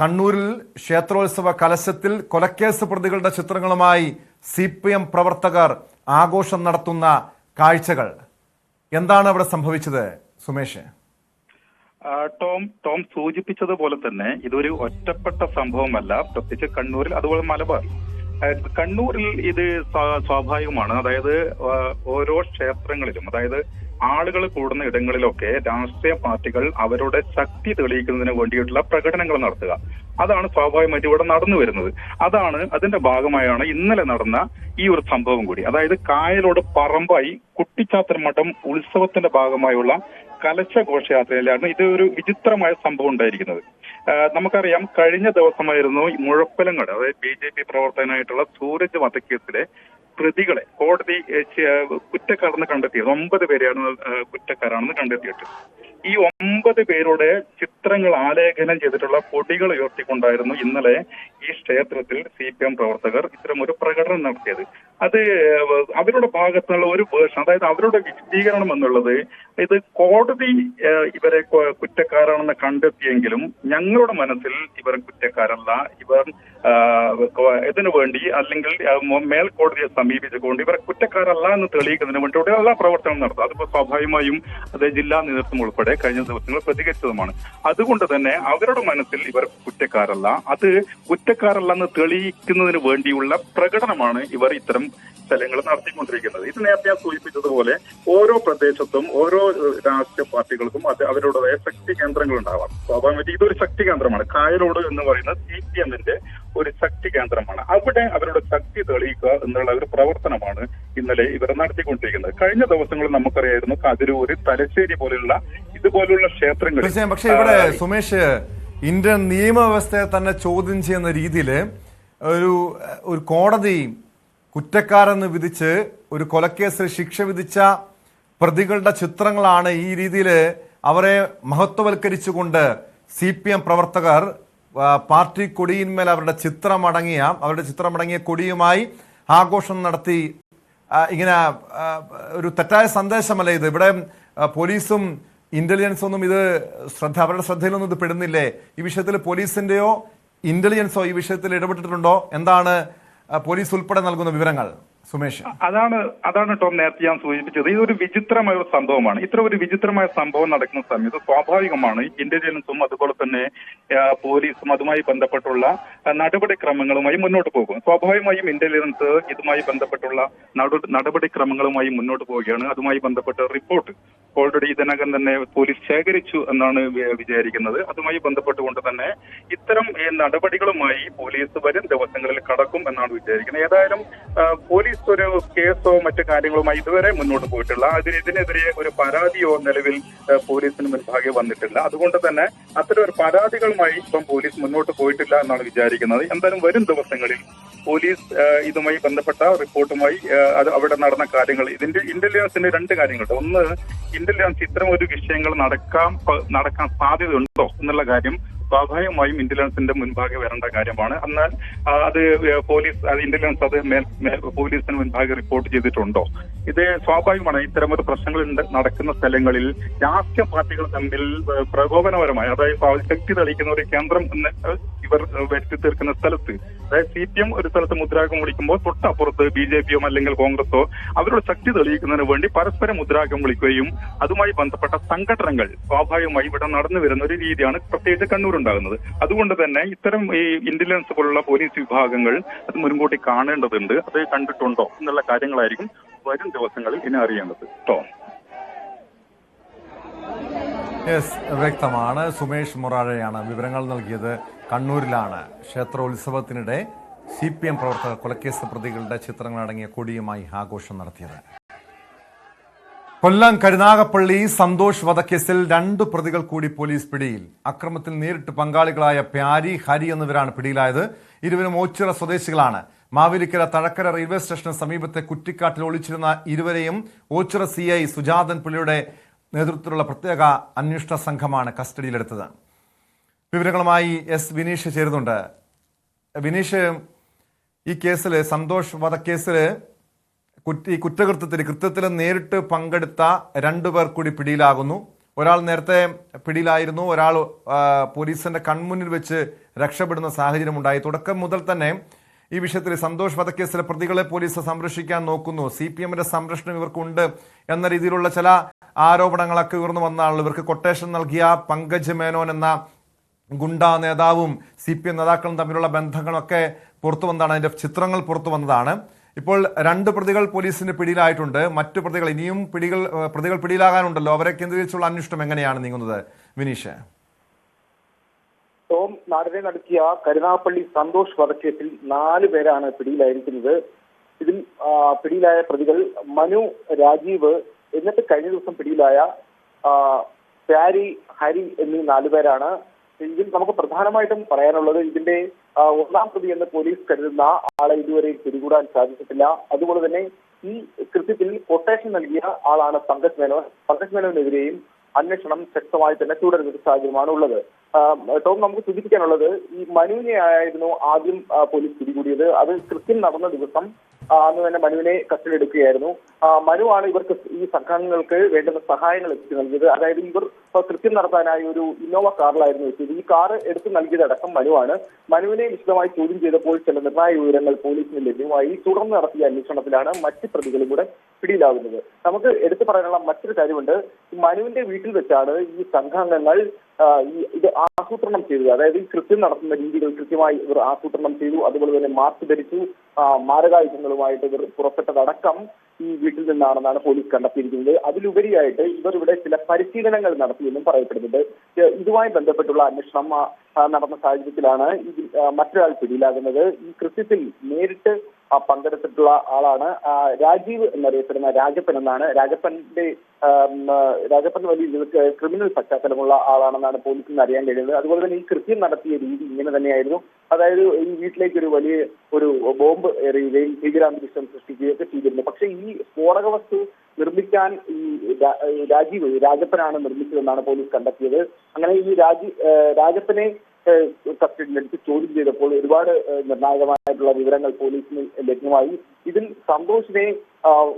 കണ്ണൂരിൽ ക്ഷേത്രോത്സവ കലശത്തിൽ കൊലക്കേസ് പ്രതികളുടെ ചിത്രങ്ങളുമായി CPM പ്രവർത്തകർ ആഘോഷം നടത്തുന്ന കാഴ്ചകൾ. എന്താണ് അവിടെ സംഭവിച്ചത് സുമേഷ്? ടോം സൂചിപ്പിച്ചതുപോലെ തന്നെ ഇതൊരു ഒറ്റപ്പെട്ട സംഭവമല്ല, പ്രത്യേകിച്ച് കണ്ണൂരിൽ അതുപോലെ മലബാർ. കണ്ണൂരിൽ ഇത് സ്വാഭാവികമാണ്. അതായത് ഓരോ ക്ഷേത്രങ്ങളിലും, അതായത് ആളുകൾ കൂടുന്ന ഇടങ്ങളിലൊക്കെ രാഷ്ട്രീയ പാർട്ടികൾ അവരുടെ ശക്തി തെളിയിക്കുന്നതിന് വേണ്ടിയിട്ടുള്ള പ്രകടനങ്ങൾ നടത്തുക, അതാണ് സ്വാഭാവികമായിട്ട് ഇവിടെ നടന്നു വരുന്നത്. അതിന്റെ ഭാഗമായാണ് ഇന്നലെ നടന്ന ഈ ഒരു സംഭവം കൂടി. അതായത് കായലോട് പറമ്പായി കുട്ടിച്ചാത്തൻ മഠം ഉത്സവത്തിന്റെ ഭാഗമായുള്ള കലശഘോഷയാത്രയിലാണ് ഇത് ഒരു വിചിത്രമായ സംഭവം ഉണ്ടായിരിക്കുന്നത്. നമുക്കറിയാം, കഴിഞ്ഞ ദിവസമായിരുന്നു മുഴപ്പിലങ്ങാട്, അതായത് BJP പ്രവർത്തകനായിട്ടുള്ള സൂരജ് വധക്കേസിലെ പ്രതികളെ കോടതി കുറ്റക്കാരെന്ന് കണ്ടെത്തിയത്. 9 പേരെയാണ് കുറ്റക്കാരാണെന്ന് കണ്ടെത്തിയിട്ട് ഈ 9 പേരുടെ ചിത്രങ്ങൾ ആലേഖനം ചെയ്തിട്ടുള്ള കൊടികൾ ഉയർത്തിക്കൊണ്ടായിരുന്നു ഇന്നലെ ഈ ക്ഷേത്രത്തിൽ CPM പ്രവർത്തകർ ഇത്തരം ഒരു പ്രകടനം നടത്തിയത്. അത് അവരുടെ ഭാഗത്തുനിന്നുള്ള ഒരു വേർഷൻ, അതായത് അവരുടെ വിശദീകരണം എന്നുള്ളത്, ഇത് കോടതി ഇവരെ കുറ്റക്കാരാണെന്ന് കണ്ടെത്തിയെങ്കിലും ഞങ്ങളുടെ മനസ്സിൽ ഇവർ കുറ്റക്കാരല്ല, ഇവർ ഇതിനു വേണ്ടി അല്ലെങ്കിൽ മേൽക്കോടതിയെ സമീപിച്ചുകൊണ്ട് ഇവർ കുറ്റക്കാരല്ല എന്ന് തെളിയിക്കുന്നതിന് വേണ്ടി എല്ലാ പ്രവർത്തനവും നടത്തും. അതിപ്പോ സ്വാഭാവികമായും അത് ജില്ലാ നേതൃത്വം ഉൾപ്പെടെ കഴിഞ്ഞ ദിവസങ്ങൾ പ്രതികരിച്ചതുമാണ്. അതുകൊണ്ട് തന്നെ അവരുടെ മനസ്സിൽ ഇവർ കുറ്റക്കാരല്ല, അത് കുറ്റക്കാരല്ല എന്ന് തെളിയിക്കുന്നതിന് വേണ്ടിയുള്ള പ്രകടനമാണ് ഇവർ ഇത്തരം സ്ഥലങ്ങൾ നടത്തിക്കൊണ്ടിരിക്കുന്നത്. ഇത് നേരത്തെ സൂചിപ്പിച്ചതുപോലെ ഓരോ പ്രദേശത്തും ഓരോ രാഷ്ട്രീയ പാർട്ടികൾക്കും അത് അവരുടേതായ ശക്തി കേന്ദ്രങ്ങൾ ഉണ്ടാവാം. സ്വാഭാവികമായിട്ട് ഇതൊരു ശക്തി കേന്ദ്രമാണ്. കായലോട് എന്ന് പറയുന്നത് CPMന്റെ ഒരു ശക്തി കേന്ദ്രമാണ്. അവിടെ അവരുടെ ശക്തി തെളിയിക്കുക എന്നുള്ള ഒരു പ്രവർത്തനമാണ് ഇന്നലെ ഇവർ നടത്തിക്കൊണ്ടിരിക്കുന്നത്. കഴിഞ്ഞ ദിവസങ്ങളിൽ നമുക്കറിയായിരുന്നു കതിരൂര്, തലശ്ശേരി പോലുള്ള ഇതുപോലുള്ള ക്ഷേത്രങ്ങൾ. പക്ഷേ ഇവിടെ സുമേഷ്, ഇന്ത്യൻ നിയമവ്യവസ്ഥയെ തന്നെ ചോദ്യം ചെയ്യുന്ന രീതിയിൽ ഒരു കോടതി കുറ്റക്കാരെന്ന് വിധിച്ച് ഒരു കൊലക്കേസിൽ ശിക്ഷ വിധിച്ച പ്രതികളുടെ ചിത്രങ്ങളാണ് ഈ രീതിയിൽ അവരെ മഹത്വവൽക്കരിച്ചുകൊണ്ട് CPM പ്രവർത്തകർ പാർട്ടി കൊടിയിന്മേൽ അവരുടെ ചിത്രമടങ്ങിയ കൊടിയുമായി ആഘോഷം നടത്തി. ഇങ്ങനെ ഒരു തെറ്റായ സന്ദേശമല്ല ഇത്. ഇവിടെ പോലീസും ഇന്റലിജൻസ് ഒന്നും ഇത് അവരുടെ ശ്രദ്ധയിലൊന്നും ഇത് പെടുന്നില്ലേ? ഈ വിഷയത്തിൽ പോലീസിന്റെയോ ഇന്റലിജൻസോ ഈ വിഷയത്തിൽ ഇടപെട്ടിട്ടുണ്ടോ? എന്താണ് പോലീസ് ഉൾപ്പെടെ നൽകുന്ന വിവരങ്ങൾ? സുമേഷ്, അതാണ് ടോം നേരത്തെ ഞാൻ സൂചിപ്പിച്ചത്. ഇതൊരു വിചിത്രമായ ഒരു സംഭവമാണ്. ഇത്ര ഒരു വിചിത്രമായ സംഭവം നടക്കുന്ന സമയത്ത് സ്വാഭാവികമാണ് ഇന്റലിജൻസും അതുപോലെ തന്നെ പോലീസും അതുമായി ബന്ധപ്പെട്ടുള്ള നടപടിക്രമങ്ങളുമായി മുന്നോട്ട് പോകും. സ്വാഭാവികമായും ഇന്റലിജൻസ് ഇതുമായി ബന്ധപ്പെട്ടുള്ള നടപടിക്രമങ്ങളുമായി മുന്നോട്ട് പോവുകയാണ്. അതുമായി ബന്ധപ്പെട്ട റിപ്പോർട്ട് ഓൾറെഡി ഇതിനകം തന്നെ പോലീസ് ശേഖരിച്ചു എന്നാണ് വിചാരിക്കുന്നത്. അതുമായി ബന്ധപ്പെട്ടുകൊണ്ട് തന്നെ ഇത്തരം നടപടികളുമായി പോലീസ് വരും ദിവസങ്ങളിൽ കടക്കും എന്നാണ് വിചാരിക്കുന്നത്. ഏതായാലും പോലീസ് ഒരു കേസോ മറ്റു കാര്യങ്ങളുമായി ഇതുവരെ മുന്നോട്ട് പോയിട്ടില്ല. ഇതിനെതിരെ ഒരു പരാതിയോ നിലവിൽ പോലീസിന് മുൻപാകെ വന്നിട്ടില്ല. അതുകൊണ്ട് തന്നെ അത്തരം ഒരു പരാതികളുമായി ഇപ്പം പോലീസ് മുന്നോട്ട് പോയിട്ടില്ല എന്നാണ് വിചാരിക്കുന്നത്. എന്തായാലും വരും ദിവസങ്ങളിൽ പോലീസ് ഇതുമായി ബന്ധപ്പെട്ട റിപ്പോർട്ടുമായി അത് അവിടെ നടന്ന കാര്യങ്ങൾ, ഇതിന്റെ ഇന്റലിജൻസിന്റെ രണ്ട് കാര്യങ്ങളുണ്ട്. ഒന്ന്, ഇന്റലിജൻസ് ഇത്തരം ഒരു വിഷയങ്ങൾ നടക്കാൻ സാധ്യതയുണ്ടോ എന്നുള്ള കാര്യം സ്വാഭാവികമായും ഇന്റലിജൻസിന്റെ മുൻപാകെ വരേണ്ട കാര്യമാണ്. എന്നാൽ അത് ഇന്റലിജൻസ് അത് പോലീസിന് മുൻപാകെ റിപ്പോർട്ട് ചെയ്തിട്ടുണ്ടോ? ഇത് സ്വാഭാവികമാണ്. ഇത്തരമൊരു പ്രശ്നങ്ങൾ നടക്കുന്ന സ്ഥലങ്ങളിൽ രാഷ്ട്രീയ പാർട്ടികൾ തമ്മിൽ പ്രകോപനപരമായി, അതായത് ശക്തി തെളിയിക്കുന്ന ഒരു കേന്ദ്രം ഇവർ വരുത്തി തീർക്കുന്ന സ്ഥലത്ത്, അതായത് CPM ഒരു സ്ഥലത്ത് മുദ്രാവാക്യം വിളിക്കുമ്പോൾ തൊട്ടപ്പുറത്ത് BJPയോ അല്ലെങ്കിൽ കോൺഗ്രസോ അവരുടെ ശക്തി തെളിയിക്കുന്നതിന് വേണ്ടി പരസ്പരം മുദ്രാവാക്യം വിളിക്കുകയും അതുമായി ബന്ധപ്പെട്ട സംഘടനകൾ സ്വാഭാവികമായി ഇവിടെ നടന്നു വരുന്ന ഒരു രീതിയാണ് പ്രത്യേകിച്ച് കണ്ണൂർ ഉണ്ടാകുന്നത്. അതുകൊണ്ട് തന്നെ ഇത്തരം ഈ ഇന്റലിജൻസ് പോലുള്ള പോലീസ് വിഭാഗങ്ങൾ അത് മുൻകൂട്ടി കാണേണ്ടതുണ്ട്. അത് കണ്ടിട്ടുണ്ടോ എന്നുള്ള കാര്യങ്ങളായിരിക്കും വരും ദിവസങ്ങളിൽ ഇനി അറിയേണ്ടത്. വ്യക്തമാണ്. സുമേഷ് മൊറാഴയാണ് വിവരങ്ങൾ നൽകിയത്. കണ്ണൂരിലാണ് ക്ഷേത്രോത്സവത്തിനിടെ CPM പ്രവർത്തകർ കൊലക്കേസ് പ്രതികളുടെ ചിത്രങ്ങളടങ്ങിയ കൊടിയുമായി ആഘോഷം നടത്തിയത്. കൊല്ലം കരുനാഗപ്പള്ളി സന്തോഷ് വധക്കേസിൽ 2 പ്രതികൾ കൂടി പോലീസ് പിടിയിൽ. അക്രമത്തിൽ നേരിട്ട് പങ്കാളികളായ പ്യാരി, ഹരി എന്നിവരാണ് പിടിയിലായത്. ഇരുവരും ഓച്ചിറ സ്വദേശികളാണ്. മാവേലിക്കര തഴക്കര റെയിൽവേ സ്റ്റേഷന് സമീപത്തെ കുറ്റിക്കാട്ടിൽ ഒളിച്ചിരുന്ന ഇരുവരെയും ഓച്ചിറ CI സുജാതൻ പിള്ളയുടെ നേതൃത്വത്തിലുള്ള പ്രത്യേക അന്വേഷണ സംഘമാണ് കസ്റ്റഡിയിലെടുത്തത്. വിവരങ്ങളുമായി വിനീഷ് ചേരുന്നുണ്ട്. വിനീഷ്, ഈ കേസിൽ സന്തോഷ് വധക്കേസിൽ ഈ കൃത്യത്തിൽ നേരിട്ട് പങ്കെടുത്ത 2 പേർ കൂടി പിടിയിലാകുന്നു. ഒരാൾ നേരത്തെ പിടിയിലായിരുന്നു, ഒരാൾ പോലീസിന്റെ കൺമുന്നിൽ വെച്ച് രക്ഷപ്പെടുന്ന സാഹചര്യമുണ്ടായി. തുടക്കം മുതൽ തന്നെ ഈ വിഷയത്തിൽ സന്തോഷ് വധക്കേസിലെ പ്രതികളെ പോലീസ് സംരക്ഷിക്കാൻ നോക്കുന്നു, CPMന്റെ സംരക്ഷണം ഇവർക്കുണ്ട് എന്ന രീതിയിലുള്ള ചില ആരോപണങ്ങളൊക്കെ ഉയർന്നു വന്നതാണ്. ഇവർക്ക് കൊട്ടേഷൻ നൽകിയ പങ്കജ് മേനോൻ എന്ന ഗുണ്ടാ നേതാവും CPM നേതാക്കളും തമ്മിലുള്ള ബന്ധങ്ങളൊക്കെ പുറത്തു വന്നതാണ്. അതിന്റെ ചിത്രങ്ങൾ പുറത്തു വന്നതാണ്. ഇപ്പോൾ 2 പ്രതികൾ പോലീസിന്റെ പിടിയിലായിട്ടുണ്ട്. മറ്റു പ്രതികൾ ഇനിയും പ്രതികൾ പിടിയിലാകാനുണ്ടല്ലോ. അവരെ കേന്ദ്രീകരിച്ചുള്ള അന്വേഷണം എങ്ങനെയാണ് നീങ്ങുന്നത് വിനീഷ്? ടോം, നാടിനെ നടത്തിയ കരുനാഗപ്പള്ളി സന്തോഷ് വധക്കേസിൽ 4 പേരാണ് പിടിയിലായിരിക്കുന്നത്. ഇതിൽ പിടിയിലായ പ്രതികൾ മനു, രാജീവ്, എന്നിട്ട് കഴിഞ്ഞ ദിവസം പിടിയിലായ പ്യാരി, ഹരി എന്നീ 4 പേരാണ്. ഇതിൽ നമുക്ക് പ്രധാനമായിട്ടും പറയാനുള്ളത് ഇതിന്റെ 1ാം പ്രതി എന്ന് പോലീസ് കരുതുന്ന ആളെ ഇതുവരെ പിടികൂടാൻ സാധിച്ചിട്ടില്ല. അതുപോലെ തന്നെ ഈ കൃത്യത്തിൽ കൊട്ടേഷൻ നൽകിയ ആളാണ് പങ്കജ് മേനോൻ. പങ്കജ് മേനോനെതിരെയും അന്വേഷണം ശക്തമായി തന്നെ തുടരുന്ന ഒരു സാഹചര്യമാണ് ഉള്ളത്. ടോം, നമുക്ക് സൂചിപ്പിക്കാനുള്ളത് ഈ മനുവിനെ ആയിരുന്നു ആദ്യം പോലീസ് പിടികൂടിയത്. അത് കൃത്യം നടന്ന ദിവസം അന്ന് തന്നെ മനുവിനെ കസ്റ്റഡി എടുക്കുകയായിരുന്നു. മനുവാണ് ഇവർക്ക് ഈ സംഘങ്ങൾക്ക് വേണ്ടുന്ന സഹായങ്ങൾ എത്തിച്ചു നൽകിയത്. അതായത് ഇവർ കൃത്യം നടത്താനായി ഒരു ഇന്നോവ കാറിലായിരുന്നു എത്തിയത്. ഈ കാർ എടുത്തു നൽകിയതടക്കം മനുവാണ്. മനുവിനെ വിശദമായി ചോദ്യം ചെയ്തപ്പോൾ ചില നിർണായക വിവരങ്ങൾ പോലീസിന് ലഭ്യമായി. തുടർന്ന് നടത്തിയ അന്വേഷണത്തിലാണ് മറ്റ് പ്രതികളും കൂടെ പിടിയിലാകുന്നത്. നമുക്ക് എടുത്തു പറയാനുള്ള മറ്റൊരു കാര്യമുണ്ട്. മനുവിന്റെ വീട്ടിൽ വെച്ചാണ് ഈ സംഘാംഗങ്ങൾ ഇത് ആസൂത്രണം ചെയ്തത്. അതായത് ഈ കൃത്യം നടത്തുന്ന രീതികൾ കൃത്യമായി ഇവർ ആസൂത്രണം ചെയ്തു. അതുപോലെ തന്നെ മാസ്ക് ധരിച്ചു. മാരകായുധങ്ങളുമായിട്ട് ഇവർ പുറപ്പെട്ടതടക്കം ഈ വീട്ടിൽ നിന്നാണെന്നാണ് പോലീസ് കണ്ടെത്തിയിരിക്കുന്നത്. അതിലുപരിയായിട്ട് ഇവർ ഇവിടെ ചില പരിശീലനങ്ങൾ നടത്തിയെന്നും പറയപ്പെടുന്നുണ്ട്. ഇതുമായി ബന്ധപ്പെട്ടുള്ള അന്വേഷണം നടന്ന സാഹചര്യത്തിലാണ് മറ്റൊരാൾ പിടിയിലാകുന്നത്. ഈ കൃത്യത്തിൽ നേരിട്ട് പങ്കെടുത്തിട്ടുള്ള ആളാണ്. രാജീവ് എന്നറിയപ്പെടുന്ന രാജപ്പൻ എന്നാണ്. രാജപ്പൻ വലിയ ക്രിമിനൽ പശ്ചാത്തലമുള്ള ആളാണെന്നാണ് പോലീസിന് അറിയാൻ കഴിയുന്നത്. അതുപോലെ തന്നെ ഈ കൃത്യം നടത്തിയ രീതി ഇങ്ങനെ തന്നെയായിരുന്നു. അതായത് ഈ വീട്ടിലേക്ക് ഒരു ബോംബ് എറിയുകയും ഭീകരാന്തരീക്ഷം സൃഷ്ടിക്കുകയൊക്കെ ചെയ്തിരുന്നു. പക്ഷേ ഈ സ്ഫോടക വസ്തു നിർമ്മിക്കാൻ ഈ രാജപ്പനാണ് നിർമ്മിച്ചതെന്നാണ് പോലീസ് കണ്ടെത്തിയത്. അങ്ങനെ ഈ രാജപ്പനെ കസ്റ്റഡിയിലെടുത്ത് ചോദ്യം ചെയ്തപ്പോൾ ഒരുപാട് നിർണായകമായിട്ടുള്ള വിവരങ്ങൾ പോലീസിന് ലഭ്യമായി. ഇതിൽ സന്തോഷിനെ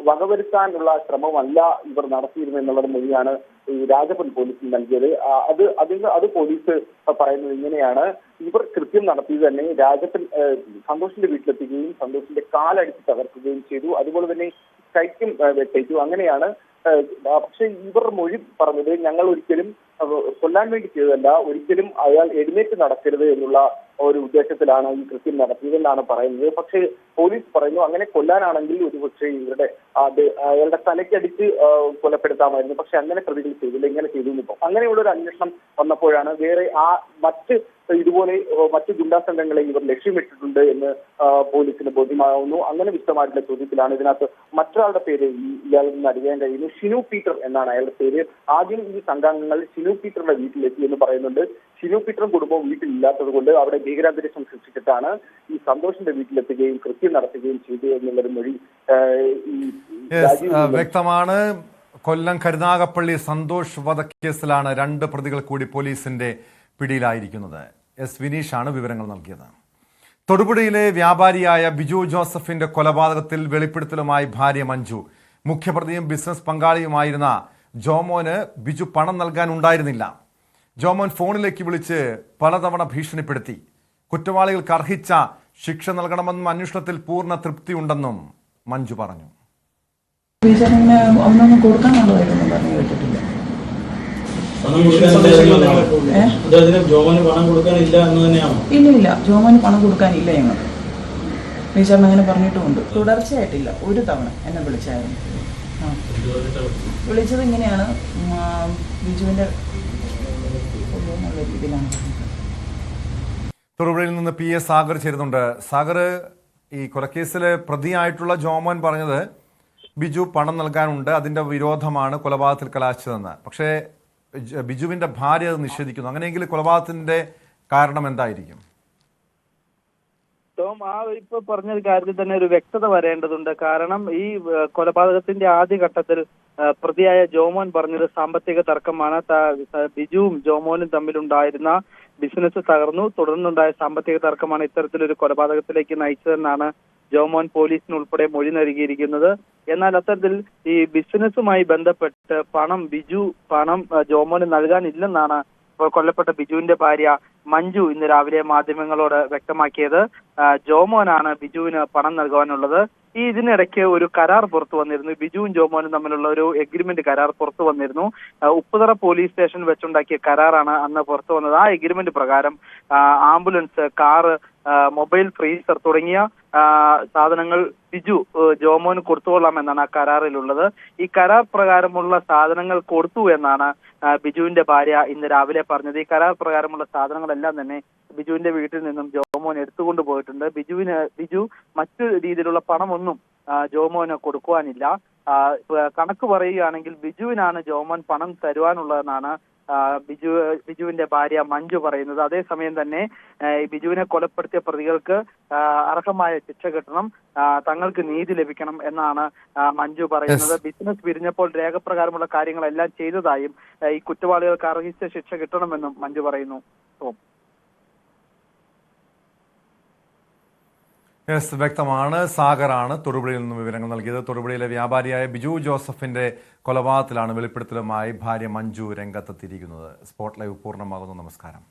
വകവരുത്താനുള്ള ശ്രമമല്ല ഇവർ നടത്തിയിരുന്നെന്നുള്ളത് മൊഴിയാണ് ഈ രാജപ്പൻ പോലീസിന് നൽകിയത്. അത് പോലീസ് പറയുന്നത് ഇങ്ങനെയാണ്: ഇവർ കൃത്യം നടത്തിയത് തന്നെ രാജപ്പൻ സന്തോഷിന്റെ വീട്ടിലെത്തുകയും സന്തോഷിന്റെ കാലടിച്ച് തകർക്കുകയും ചെയ്തു. അതുപോലെ തന്നെ കൈക്കും വെട്ടേറ്റു. അങ്ങനെയാണ്. പക്ഷെ ഇവർ മൊഴി പറഞ്ഞത് ഞങ്ങൾ ഒരിക്കലും കൊല്ലാൻ വേണ്ടി ചെയ്തതല്ല, ഒരിക്കലും അയാൾ എഴുന്നേറ്റ് നടക്കരുത് എന്നുള്ള ഒരു ഉദ്ദേശത്തിലാണ് ഈ കൃത്യം നടത്തിയതെന്നാണ് പറയുന്നത്. പക്ഷേ പോലീസ് പറയുന്നു അങ്ങനെ കൊല്ലാനാണെങ്കിൽ ഒരുപക്ഷെ അയാളുടെ തലയ്ക്കടിച്ച് കൊലപ്പെടുത്താമായിരുന്നു. പക്ഷെ അങ്ങനെ പ്രതികൾ ചെയ്തില്ല, ഇങ്ങനെ ചെയ്തു. അങ്ങനെയുള്ള ഒരു അന്വേഷണം വന്നപ്പോഴാണ് ഇതുപോലെ മറ്റ് ഗുണ്ടാ സംഘങ്ങളെ ഇവർ ലക്ഷ്യമിട്ടിട്ടുണ്ട് എന്ന് പോലീസിന് ബോധ്യമാകുന്നു. അങ്ങനെ വിശദമായിട്ടുള്ള ചോദ്യത്തിലാണ് ഇതിനകത്ത് മറ്റൊരാളുടെ പേര് ഇയാളിൽ നിന്ന് അറിയാൻ കഴിയുന്നു. ഷിനു പീറ്റർ എന്നാണ് അയാളുടെ പേര്. ആദ്യം ഈ സംഘാംഗങ്ങൾ ഷിനു പീറ്ററുടെ വീട്ടിലെത്തി എന്ന് പറയുന്നുണ്ട്. ഷിനു പീറ്ററും കുടുംബവും വീട്ടിലില്ലാത്തത് കൊണ്ട് അവിടെ ഭീകരാന്തരീക്ഷം സൃഷ്ടിച്ചിട്ടാണ് ഈ സന്തോഷിന്റെ വീട്ടിലെത്തുകയും കൃത്യം നടത്തുകയും ചെയ്തു എന്നുള്ളൊരു മൊഴി വ്യക്തമാണ്. കൊല്ലം കരുനാഗപ്പള്ളി സന്തോഷ് വധക്കേസിലാണ് 2 പ്രതികൾ കൂടി പോലീസിന്റെ പിടിയിലായിരിക്കുന്നത്. എസ് വിനീഷാണ് വിവരങ്ങൾ നൽകിയത്. തൊടുപുഴയിലെ വ്യാപാരിയായ ബിജു ജോസഫിന്റെ കൊലപാതകത്തിൽ വെളിപ്പെടുത്തലുമായി ഭാര്യ മഞ്ജു. മുഖ്യപ്രതിയും ബിസിനസ് പങ്കാളിയുമായിരുന്ന ജോമോന് ബിജു പണം നൽകാനുണ്ടായിരുന്നില്ല. ജോമോൻ ഫോണിലേക്ക് വിളിച്ച് പലതവണ ഭീഷണിപ്പെടുത്തി. കുറ്റവാളികൾക്ക് അർഹിച്ച ശിക്ഷ നൽകണമെന്നും അന്വേഷണത്തിൽ പൂർണ്ണ തൃപ്തിയുണ്ടെന്നും മഞ്ജു പറഞ്ഞു. ഒന്നും കൊടുക്കാനുള്ളതായിട്ടൊന്നും പറഞ്ഞു കേട്ടിട്ടില്ല. ജോമോന് പണം കൊടുക്കാനില്ല എന്ന് തന്നെയാണോ? ഇല്ല, ജോമോന് പണം കൊടുക്കാനില്ല. ഞങ്ങൾ ടീച്ചറിന് അങ്ങനെ പറഞ്ഞിട്ടുമുണ്ട്. തുടർച്ചയായിട്ടില്ല, ഒരു തവണ എന്നെ വിളിച്ചായിരുന്നു. വിളിച്ചത് ഇങ്ങനെയാണ്, ബിജുവിന്റെ രീതിയിലാണ്. തൊടുപുഴയിൽ നിന്ന് പി എസ് സാഗർ ചേരുന്നുണ്ട്. സാഗർ, ഈ കൊലക്കേസിലെ പ്രതിയായിട്ടുള്ള ജോമോൻ പറഞ്ഞത് ബിജു പണം നൽകാനുണ്ട്, അതിന്റെ വിരോധമാണ് കൊലപാതകത്തിൽ കലാശിച്ചതെന്ന്. പക്ഷേ ബിജുവിന്റെ ഭാര്യ അത് നിഷേധിക്കുന്നു. അങ്ങനെയെങ്കിൽ കൊലപാതകത്തിന്റെ കാരണം എന്തായിരിക്കും? ഇപ്പൊ പറഞ്ഞ കാര്യത്തിൽ തന്നെ ഒരു വ്യക്തത വരേണ്ടതുണ്ട്. കാരണം ഈ കൊലപാതകത്തിന്റെ ആദ്യഘട്ടത്തിൽ പ്രതിയായ ജോമോൻ പറഞ്ഞത് സാമ്പത്തിക തർക്കമാണ്. ബിജുവും ജോമോനും തമ്മിലുണ്ടായിരുന്ന ബിസിനസ് തകർന്നു, തുടർന്നുണ്ടായ സാമ്പത്തിക തർക്കമാണ് ഇത്തരത്തിലൊരു കൊലപാതകത്തിലേക്ക് നയിച്ചതെന്നാണ് ജോമോൻ പോലീസിന് ഉൾപ്പെടെ മൊഴി നൽകിയിരിക്കുന്നത്. എന്നാൽ അത്തരത്തിൽ ഈ ബിസിനസ്സുമായി ബന്ധപ്പെട്ട് പണം ജോമോന് നൽകാനില്ലെന്നാണ് കൊല്ലപ്പെട്ട ബിജുവിന്റെ ഭാര്യ മഞ്ജു ഇന്ന് രാവിലെ മാധ്യമങ്ങളോട് വ്യക്തമാക്കിയത്. ജോമോനാണ് ബിജുവിന് പണം നൽകാനുള്ളത്. ഇതിനിടയ്ക്ക് ഒരു കരാർ പുറത്തു വന്നിരുന്നു. ബിജുവും ജോമോനും തമ്മിലുള്ള ഒരു എഗ്രിമെന്റ് കരാർ പുറത്തു വന്നിരുന്നു. ഉപ്പുതറ പോലീസ് സ്റ്റേഷൻ വെച്ചുണ്ടാക്കിയ കരാറാണ് അന്ന് പുറത്തു വന്നത്. ആ എഗ്രിമെന്റ് പ്രകാരം ആംബുലൻസ്, കാറ്, മൊബൈൽ ഫ്രീസർ തുടങ്ങിയ സാധനങ്ങൾ ബിജു ജോമോന് കൊടുത്തുകൊള്ളാമെന്നാണ് ആ കരാറിലുള്ളത്. ഈ കരാർ പ്രകാരമുള്ള സാധനങ്ങൾ കൊടുത്തു എന്നാണ് ബിജുവിന്റെ ഭാര്യ ഇന്ന് രാവിലെ പറഞ്ഞത്. ഈ കരാർ പ്രകാരമുള്ള സാധനങ്ങളെല്ലാം തന്നെ ബിജുവിന്റെ വീട്ടിൽ നിന്നും ജോമോൻ എടുത്തുകൊണ്ട് പോയിട്ടുണ്ട്. ബിജു മറ്റു രീതിയിലുള്ള പണമൊന്നും ജോമോന് കൊടുക്കുവാനില്ല. കണക്ക് പറയുകയാണെങ്കിൽ ബിജുവിനാണ് ജോമോൻ പണം തരുവാനുള്ളതെന്നാണ് ബിജുവിന്റെ ഭാര്യ മഞ്ജു പറയുന്നത്. അതേസമയം തന്നെ ബിജുവിനെ കൊലപ്പെടുത്തിയ പ്രതികൾക്ക് അർഹമായ ശിക്ഷ കിട്ടണം, തങ്ങൾക്ക് നീതി ലഭിക്കണം എന്നാണ് മഞ്ജു പറയുന്നത്. ബിസിനസ് പിരിഞ്ഞപ്പോൾ രേഖപ്രകാരമുള്ള കാര്യങ്ങളെല്ലാം ചെയ്തതായും ഈ കുറ്റവാളികൾക്ക് അർഹിച്ച ശിക്ഷ കിട്ടണമെന്നും മഞ്ജു പറയുന്നു. വ്യക്തമാണ്. സാഗറാണ് തൊടുപുഴയിൽ നിന്നും വിവരങ്ങൾ നൽകിയത്. തൊടുപുഴയിലെ വ്യാപാരിയായ ബിജു ജോസഫിന്റെ കൊലപാതകത്തിലാണ് വെളിപ്പെടുത്തലുമായി ഭാര്യ മഞ്ജു രംഗത്തെത്തിയിരിക്കുന്നത്. സ്പോട്ട് ലൈവ് പൂർണ്ണമാകുന്നു. നമസ്കാരം.